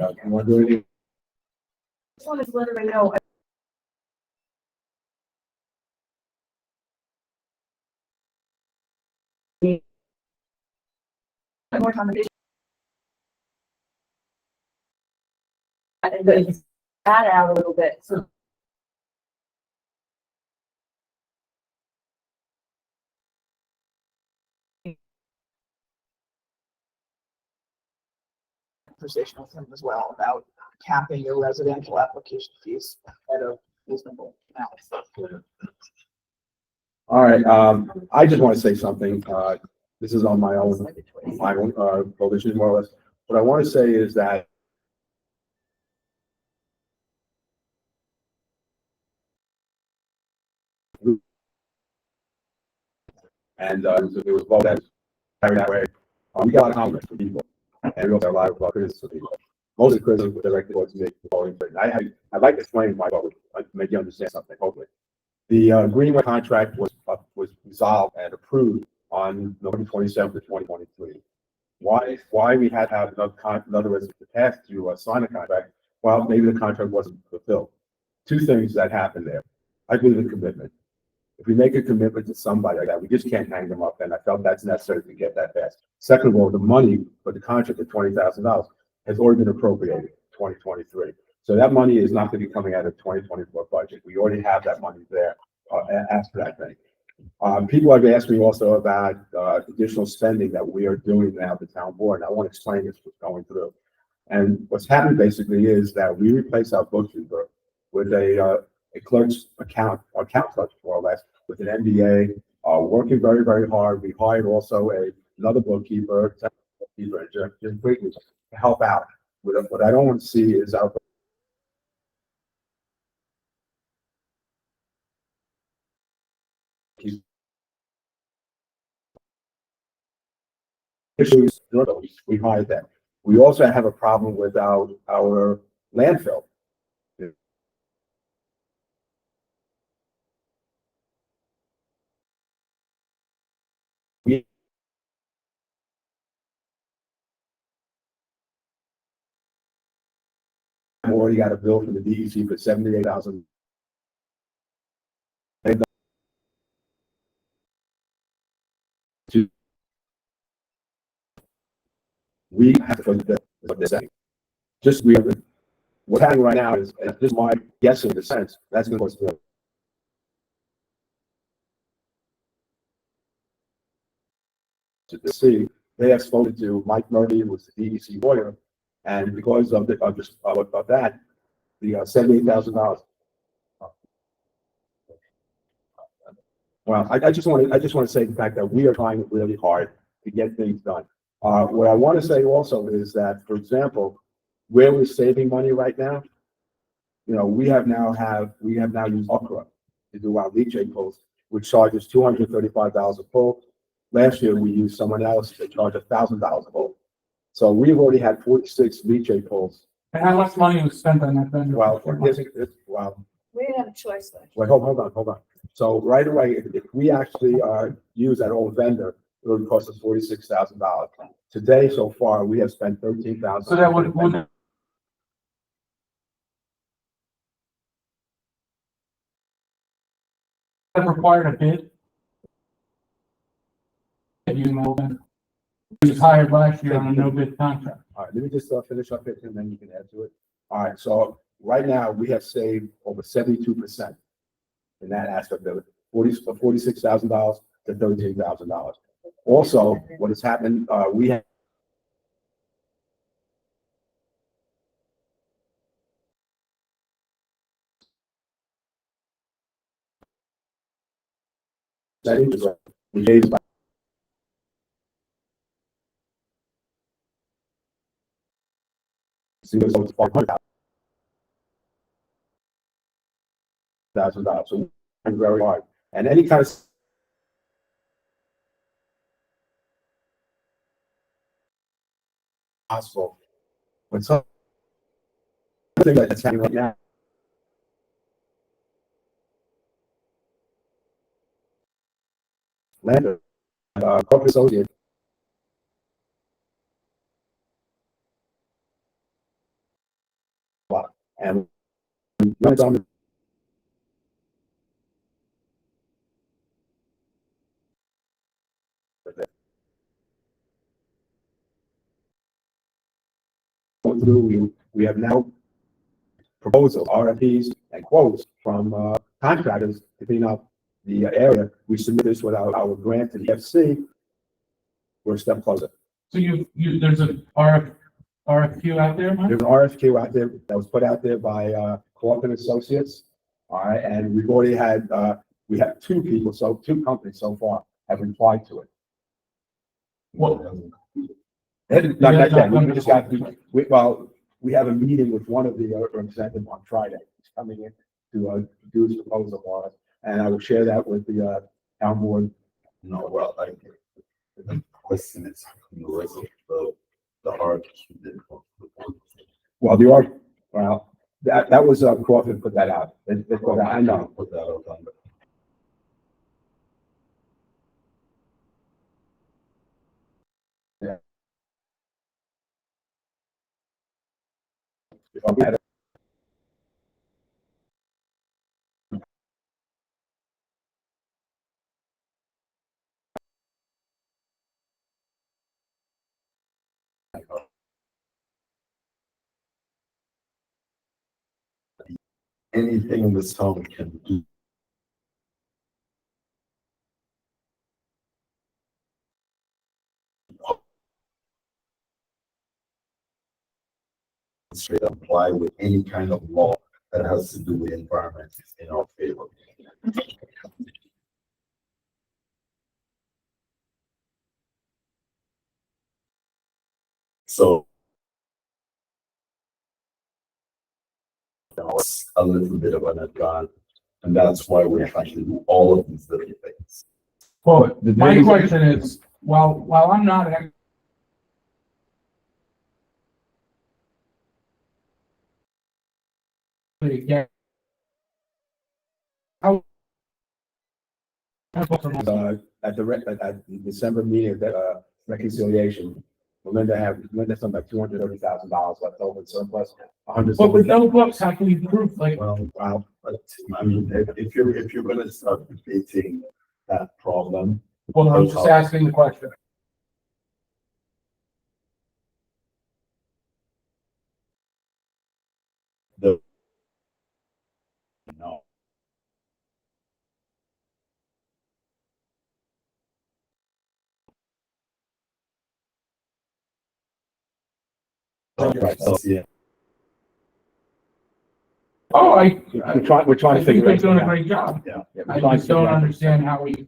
Okay. You want to do anything? just wanted to let everybody know. More conversation. And but that out a little bit, so. conversation with him as well about capping your residential application fees at a reasonable amount. All right, I just want to say something, this is on my own provision more or less. What I want to say is that and it was well that carried that way. We got a lot of comments from people, and we also got a lot of criticism from people. Most of the criticism was directed towards me. I'd like to explain why, but I'd make you understand something, hopefully. The Greenway contract was resolved and approved on November 27th of 2023. Why we had to have another resident task to sign a contract? Well, maybe the contract wasn't fulfilled. Two things that happened there. I believe in commitment. If we make a commitment to somebody like that, we just can't hang them up, and I felt that's necessary to get that passed. Second of all, the money for the contract of $20,000 has already been appropriated 2023. So that money is not going to be coming out of 2024 budget. We already have that money there as for that thing. People have asked me also about additional spending that we are doing now at the town board, and I want to explain this what's going through. And what's happened basically is that we replace our bookkeeper with a clerk's account clerk more or less, with an MBA, working very, very hard. We hired also another bookkeeper, Jim Quigley, to help out. What I don't want to see is our issues. We hired them. We also have a problem with our landfill. We already got a bill from the DEC for $78,000. We have to put this in. Just what's happening right now is just my guessing in the sense that's going to to the city, they have spoken to Mike Murphy, who was the DEC lawyer, and because of that, the $78,000. Well, I just want to say the fact that we are trying really hard to get things done. What I want to say also is that, for example, where we're saving money right now, you know, we have now used Okra to do our leachate pulls, which charges $235 a pull. Last year, we used someone else that charged $1,000 a pull. So we've already had 46 leachate pulls. And how much money was spent on that vendor? Well, wow. We didn't have a choice though. Wait, hold on. So right away, if we actually use that old vendor, it would cost us $46,000. Today, so far, we have spent $13,000. So that would have required a bid? You know, he was hired last year on a no bid contract. All right, let me just finish up it and then you can add to it. All right, so right now we have saved over 72% in that aspect of it, $46,000 to $13,000. Also, what has happened, we have engaged by $500,000. So very hard. And any kind of possible. When something that's happening right now, Lander, corporate associate, and when it's on through, we have now proposal, RFPs, and quotes from contractors to clean up the area. We submit this with our grant to the FC. We're a step closer. So there's an RFQ out there, Mike? There's an RFQ out there that was put out there by Cooperative Associates. All right, and we've already had we have two companies so far have replied to it. What? Not yet. We just got we have a meeting with one of the representatives on Friday. He's coming in to do his proposal for us, and I will share that with the town board. No, well, the question is, the RFQ. Well, that was Crawford put that out. They put that, I know. Put that out on. If we had Anything in this town can do. Straight apply with any kind of law that has to do with environment in our favor. So it's a little bit of an advantage, and that's why we're trying to do all of these different things. Well, my question is, while I'm not actually at the December meeting of that reconciliation, Melinda something like $230,000 left over in surplus. But with no books, how can you prove like? Well, but I mean, if you're gonna start debating that problem. Well, I'm just asking the question. No. Right, so, yeah. Oh, We're trying I to think figure they're it doing a out. great job. Yeah. I just don't understand how we.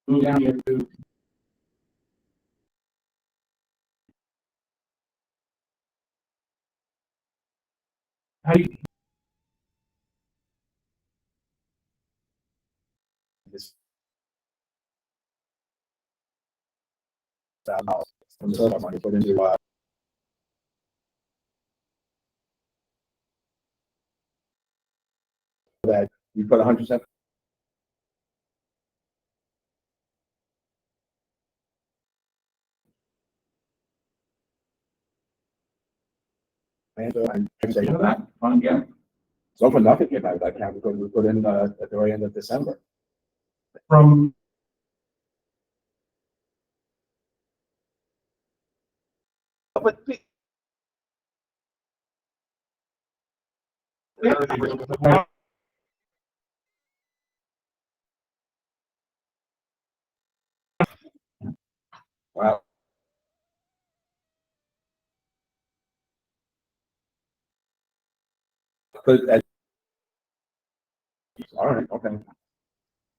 Move down here to. How do you, From the money put into, that you put 100%. And say, that fun, yeah. so for nothing came out of that account because we put in, at the very end of December. From, But Wow. But all right, okay.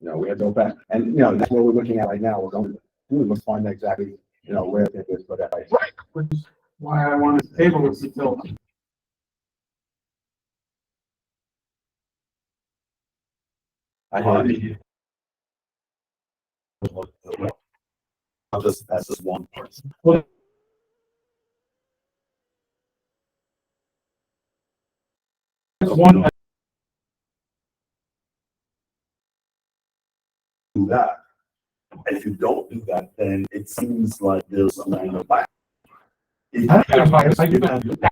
We have to go back, and, that's what we're looking at right now. We're going to, let's find out exactly, where it is, but that. right, which is why I wanted to table this until. I heard you. I'll just, that's just one person. Well, that's one. Do that. And if you don't do that, then it seems like there's some kind of back. I do that.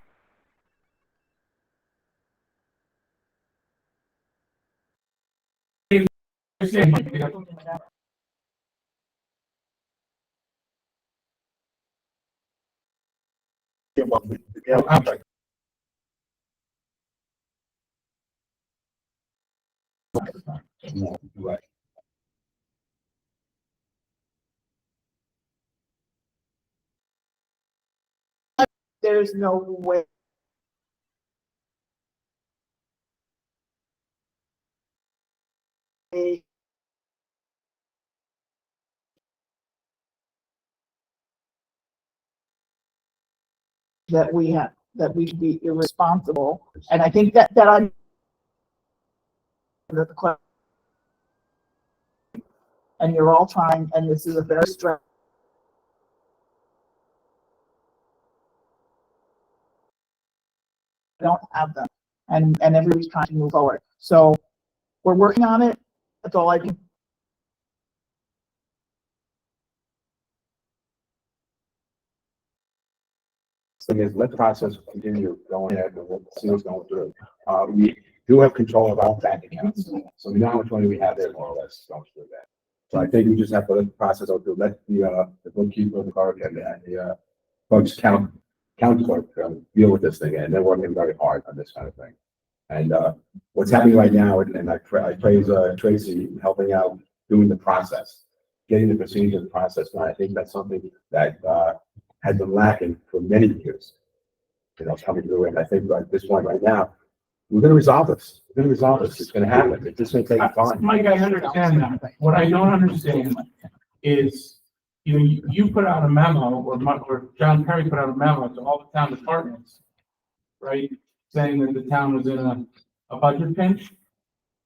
No, right. there's no way. That we have, that we'd be irresponsible, and I think that I'm. That the question. And you're all trying, and this is a very stress. Don't have them, and everybody's trying to move forward. So we're working on it. That's all I can. Thing is, let the process continue going ahead, and we'll see what's going through. We do have control of our bank accounts, so we know how much money we have there, more or less, going through that. So I think we just have to let the process go through, let the bookkeeper, the clerk, and the folks count clerk deal with this thing, and they're working very hard on this kind of thing. And what's happening right now, and I praise Tracy helping out doing the process, getting the procedure, the process. And I think that's something that has been lacking for many years. Coming through, and I think at this point right now, we're going to resolve this. We're going to resolve this. It's going to happen. It's just going to take time. Mike, I understand that. What I don't understand is, you put out a memo, or John Perry put out a memo to all the town departments, right? Saying that the town was in a budget pinch,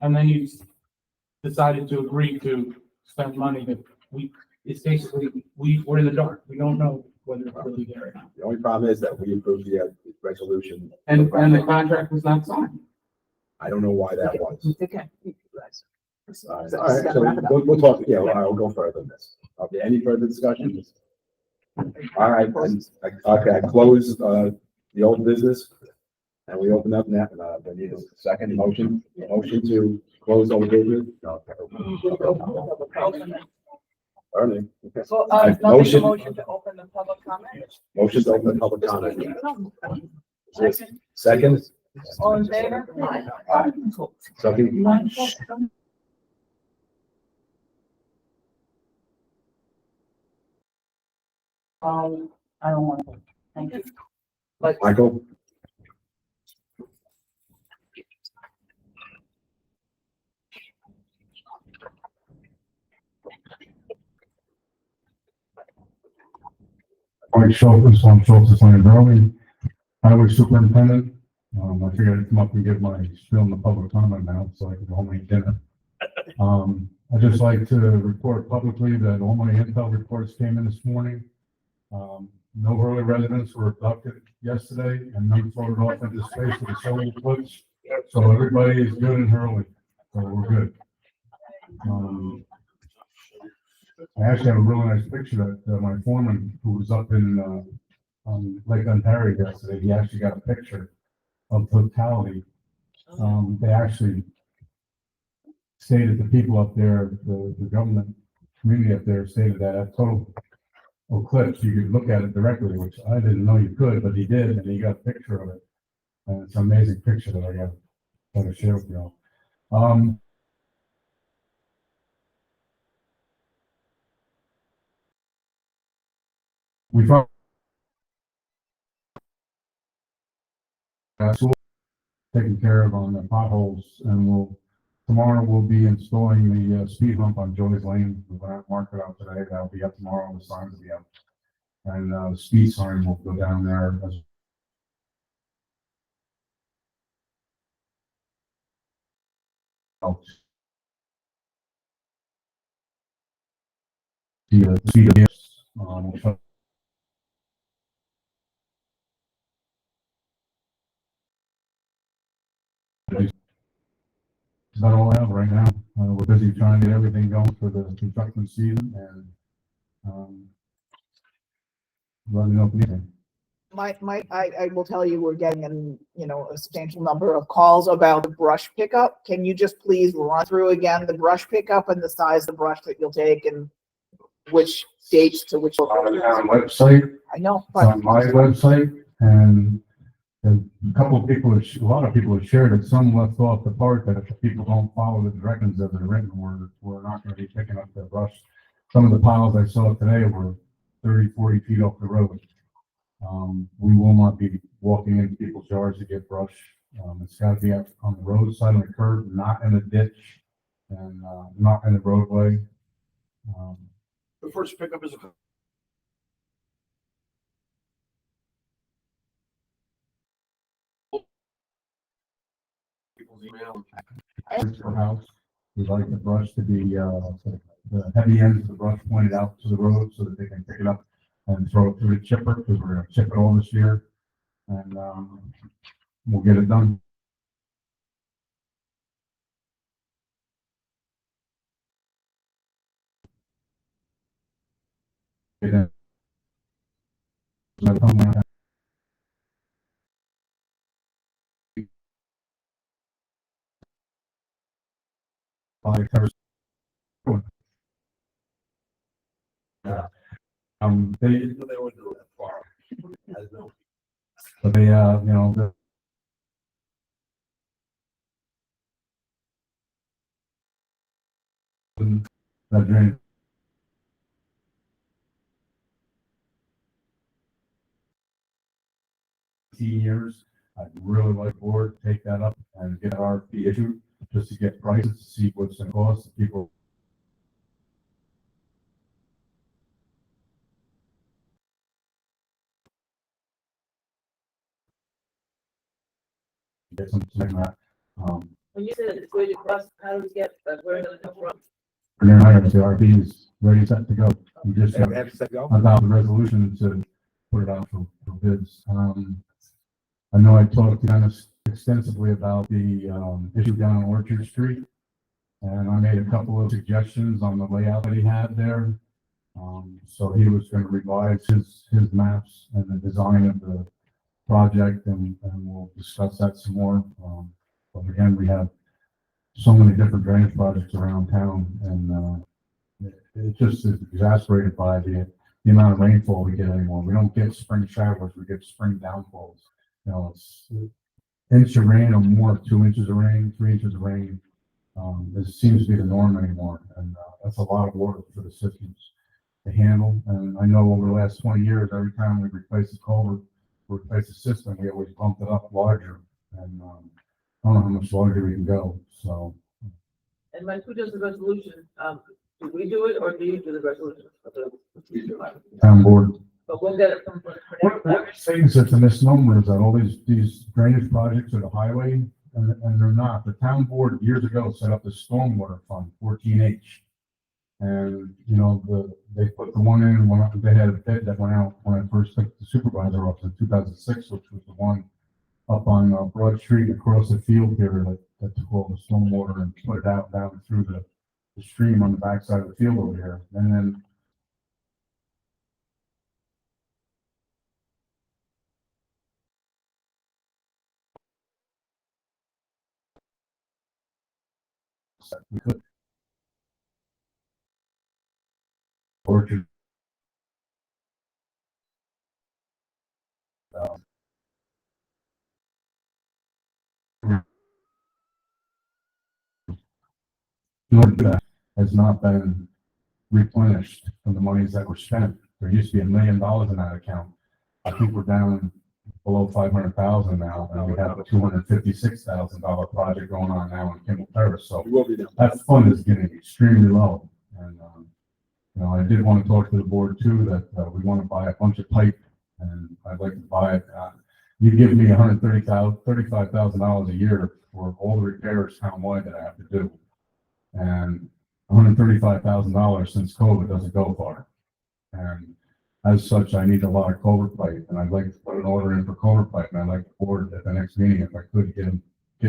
and then you decided to agree to spend money that it's basically, we're in the dark. We don't know whether it's really there or not. The only problem is that we approved the resolution. And the contract was not signed. I don't know why that was. Okay. All right, so we'll talk, I'll go further than this. Okay, any further discussion? All right, okay, I close, the old business, and we open up now, we need a second motion to close old business. Ernie. Okay. So, Motion. motion to open the public comment. Motion to open public comment. Second, All in favor? Aye. Second. I don't want to. Thank you. Michael? Mike Schultz, on Schultz Land Early, Highway Superintendent. I figured I'd come up and give my spiel in the public comment now, so I can go home and eat dinner. I'd just like to report publicly that all my intel reports came in this morning. No Hurley residents were abducted yesterday, and none floated off into space with a solar eclipse. So everybody is good in Hurley, so we're good. I actually have a really nice picture that my foreman, who was up in Lake Ontario yesterday, he actually got a picture of totality. They actually stated the people up there, the government community up there stated that at total eclipse, you could look at it directly, which I didn't know you could, but he did, and he got a picture of it. And it's an amazing picture that I got to share with you all. We found taken care of on the potholes, and tomorrow we'll be installing the speed hump on Joey's Lane. We're going to mark it out today. That'll be up tomorrow. The signs will be up, and the speed sign will go down there as well. The speed of the is that all I have right now? We're busy trying to get everything going for the construction season, and let me know if anything. I will tell you, we're getting a substantial number of calls about the brush pickup. Can you just please run through again the brush pickup and the size of the brush that you'll take and which dates to which? On the town website. I know, It's but on my website, and a lot of people have shared it. Some left off the part that if people don't follow the directions that are written, we're not going to be picking up the brush. Some of the piles I saw today were 30, 40 feet off the road. We will not be walking into people's yards to get brush. It's got to be on the roadside, on the curb, not in a ditch, and not in the roadway. The first pickup is people's email. For house, we like the brush to be the heavy ends of the brush pointed out to the road so that they can pick it up and throw it through the chipper, because we're going to chip it all this year, and we'll get it done. They wouldn't go that far. I know. But they, that drain. Years, I'd really like the board to take that up and get our RFP issued, just to get prices to see what's going to cost the people. Get something like that. When you said it's going to cost, how do we get, where are going to come from? And then I have the RFP is ready, set to go. We just got Have to go. about the resolution to put it out for bids. I know I talked to Dennis extensively about the issue down on Orchard Street, and I made a couple of suggestions on the layout that he had there. So he was going to revise his maps and the design of the project, and we'll discuss that some more. But again, we have so many different drainage projects around town, and it just is exacerbated by the amount of rainfall we get anymore. We don't get spring showers, we get spring downfalls. inch of rain or more, 2 inches of rain, 3 inches of rain. This seems to be the norm anymore, and that's a lot of water for the systems to handle. And I know over the last 20 years, every time we replace a culvert, we replace a system, we always bump it up larger, and I don't know how much larger we can go, so. And Mike, who does the resolution? Do we do it or do you do the resolution? Town board. But we'll get it from. What things that's a misnomer is that all these drainage projects are the highway, and they're not. The town board years ago set up the stormwater fund, 14H. And, you know, they put the one in, they had a bid that went out when I first took the supervisor office in 2006, which was the one up on Broad Street across the field here that took all the stormwater and put it out down through the stream on the backside of the field over here. And then we could orchard. That has not been replenished from the monies that were spent. There used to be $1 million in that account. I think we're down below 500,000 now, and we have a $256,000 project going on now in Kimball Terrace. So that fund is getting extremely low. And you know, I did want to talk to the board too that we want to buy a bunch of pipe, and I'd like to buy it. You give me $35,000 a year for all the repairs townwide that I have to do. And $135,000 since COVID doesn't go far. And as such, I need a lot of culvert pipe, and I'd like to put an order in for culvert pipe, and I'd like the board at the next meeting, if I could get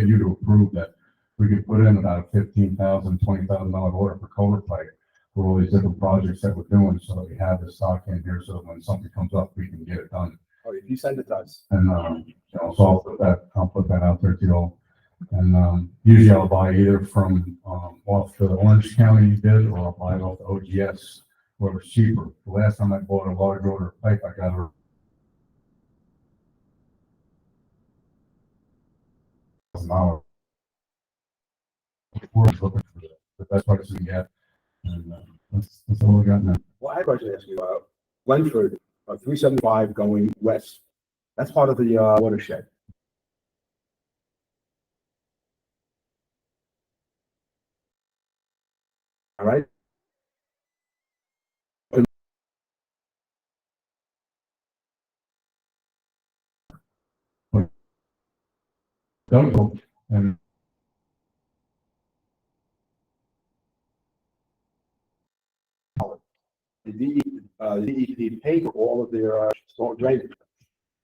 you to approve that we could put in about a $15,000, $20,000 order for culvert pipe for all these different projects that we're doing, so that we have the stock in here, so that when something comes up, we can get it done. Oh, if you send it to us. And, you know, so I'll put that out there to you all. And, usually I'll buy either from, off the Orange County bid, or I'll buy it off the OGS, whoever's cheaper. The last time I bought a large order of pipe, I got $1,000. We're looking for the best price we can get. And, that's all we got now. Well, I have a question to ask you, Glenford, 375 going west, that's part of the watershed. All right? Don't go. And the DEP paid for all of their storm drainage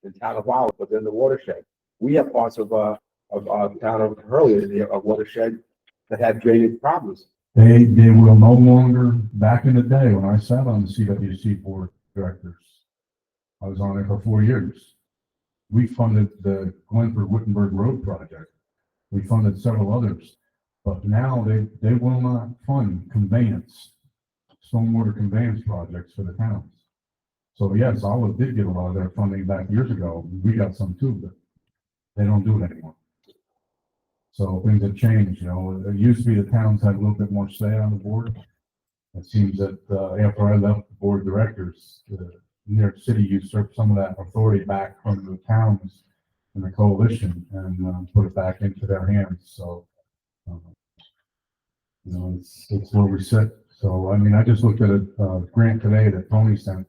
in town of Wallet, but in the watershed. We have parts of town of Hurley, a watershed that had drainage problems. they will no longer, back in the day when I sat on the CWC board of directors, I was on it for 4 years. We funded the Glenford-Wittenberg Road project. We funded several others, but now they will not fund stormwater conveyance projects for the towns. So yes, Olive did get a lot of their funding back years ago. We got some too, but they don't do it anymore. So things have changed, you know. It used to be the towns had a little bit more say on the board. It seems that after I left the board of directors, New York City usurped some of that authority back from the towns and the coalition, and put it back into their hands. So, you know, it's where we sit. So, I mean, I just looked at a grant today that Tony sent,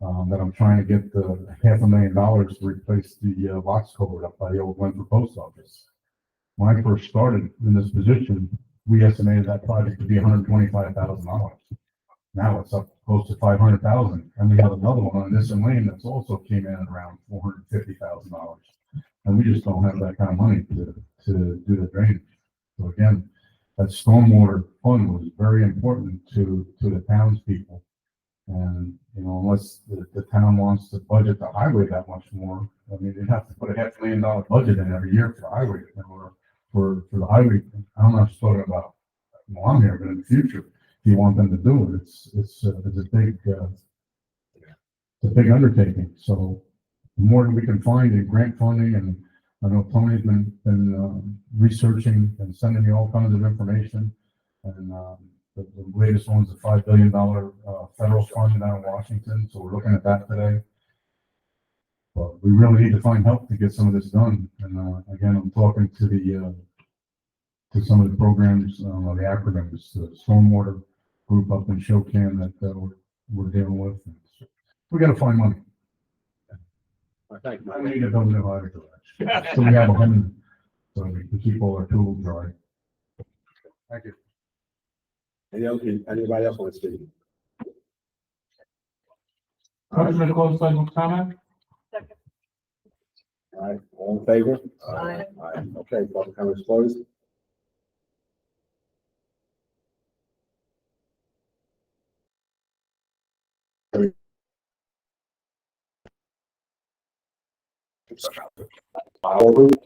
that I'm trying to get the $500,000 to replace the box culvert up by the old Glenford post office. When I first started in this position, we estimated that project to be $125,000. Now it's up close to $500,000, and we have another one on this lane that's also came in at around $450,000. And we just don't have that kind of money to do the drainage. So again, that stormwater fund was very important to the townspeople. And, you know, unless the town wants to budget the highway that much more, I mean, they'd have to put a $500,000 budget in every year for the highway, or for the highway. I'm not just talking about while I'm here, but in the future, if you want them to do it, it's a big undertaking. So the more that we can find in grant funding and I know Tony's been researching and sending me all kinds of information. And, the latest one's a $5 billion, federal fund down in Washington, so we're looking at that today. But we really need to find help to get some of this done. And, again, I'm talking to to some of the programs, the acronyms, the stormwater group up in Shokan that we're dealing with. We gotta find money. Thank you. I need to build a new hydro garage. So we have a home, so we can keep all our tools dry. Thank you. Anybody else want to speak? Motion to close public comment? All right, all in favor? Aye. Aye. Okay, public comment is closed. All approved.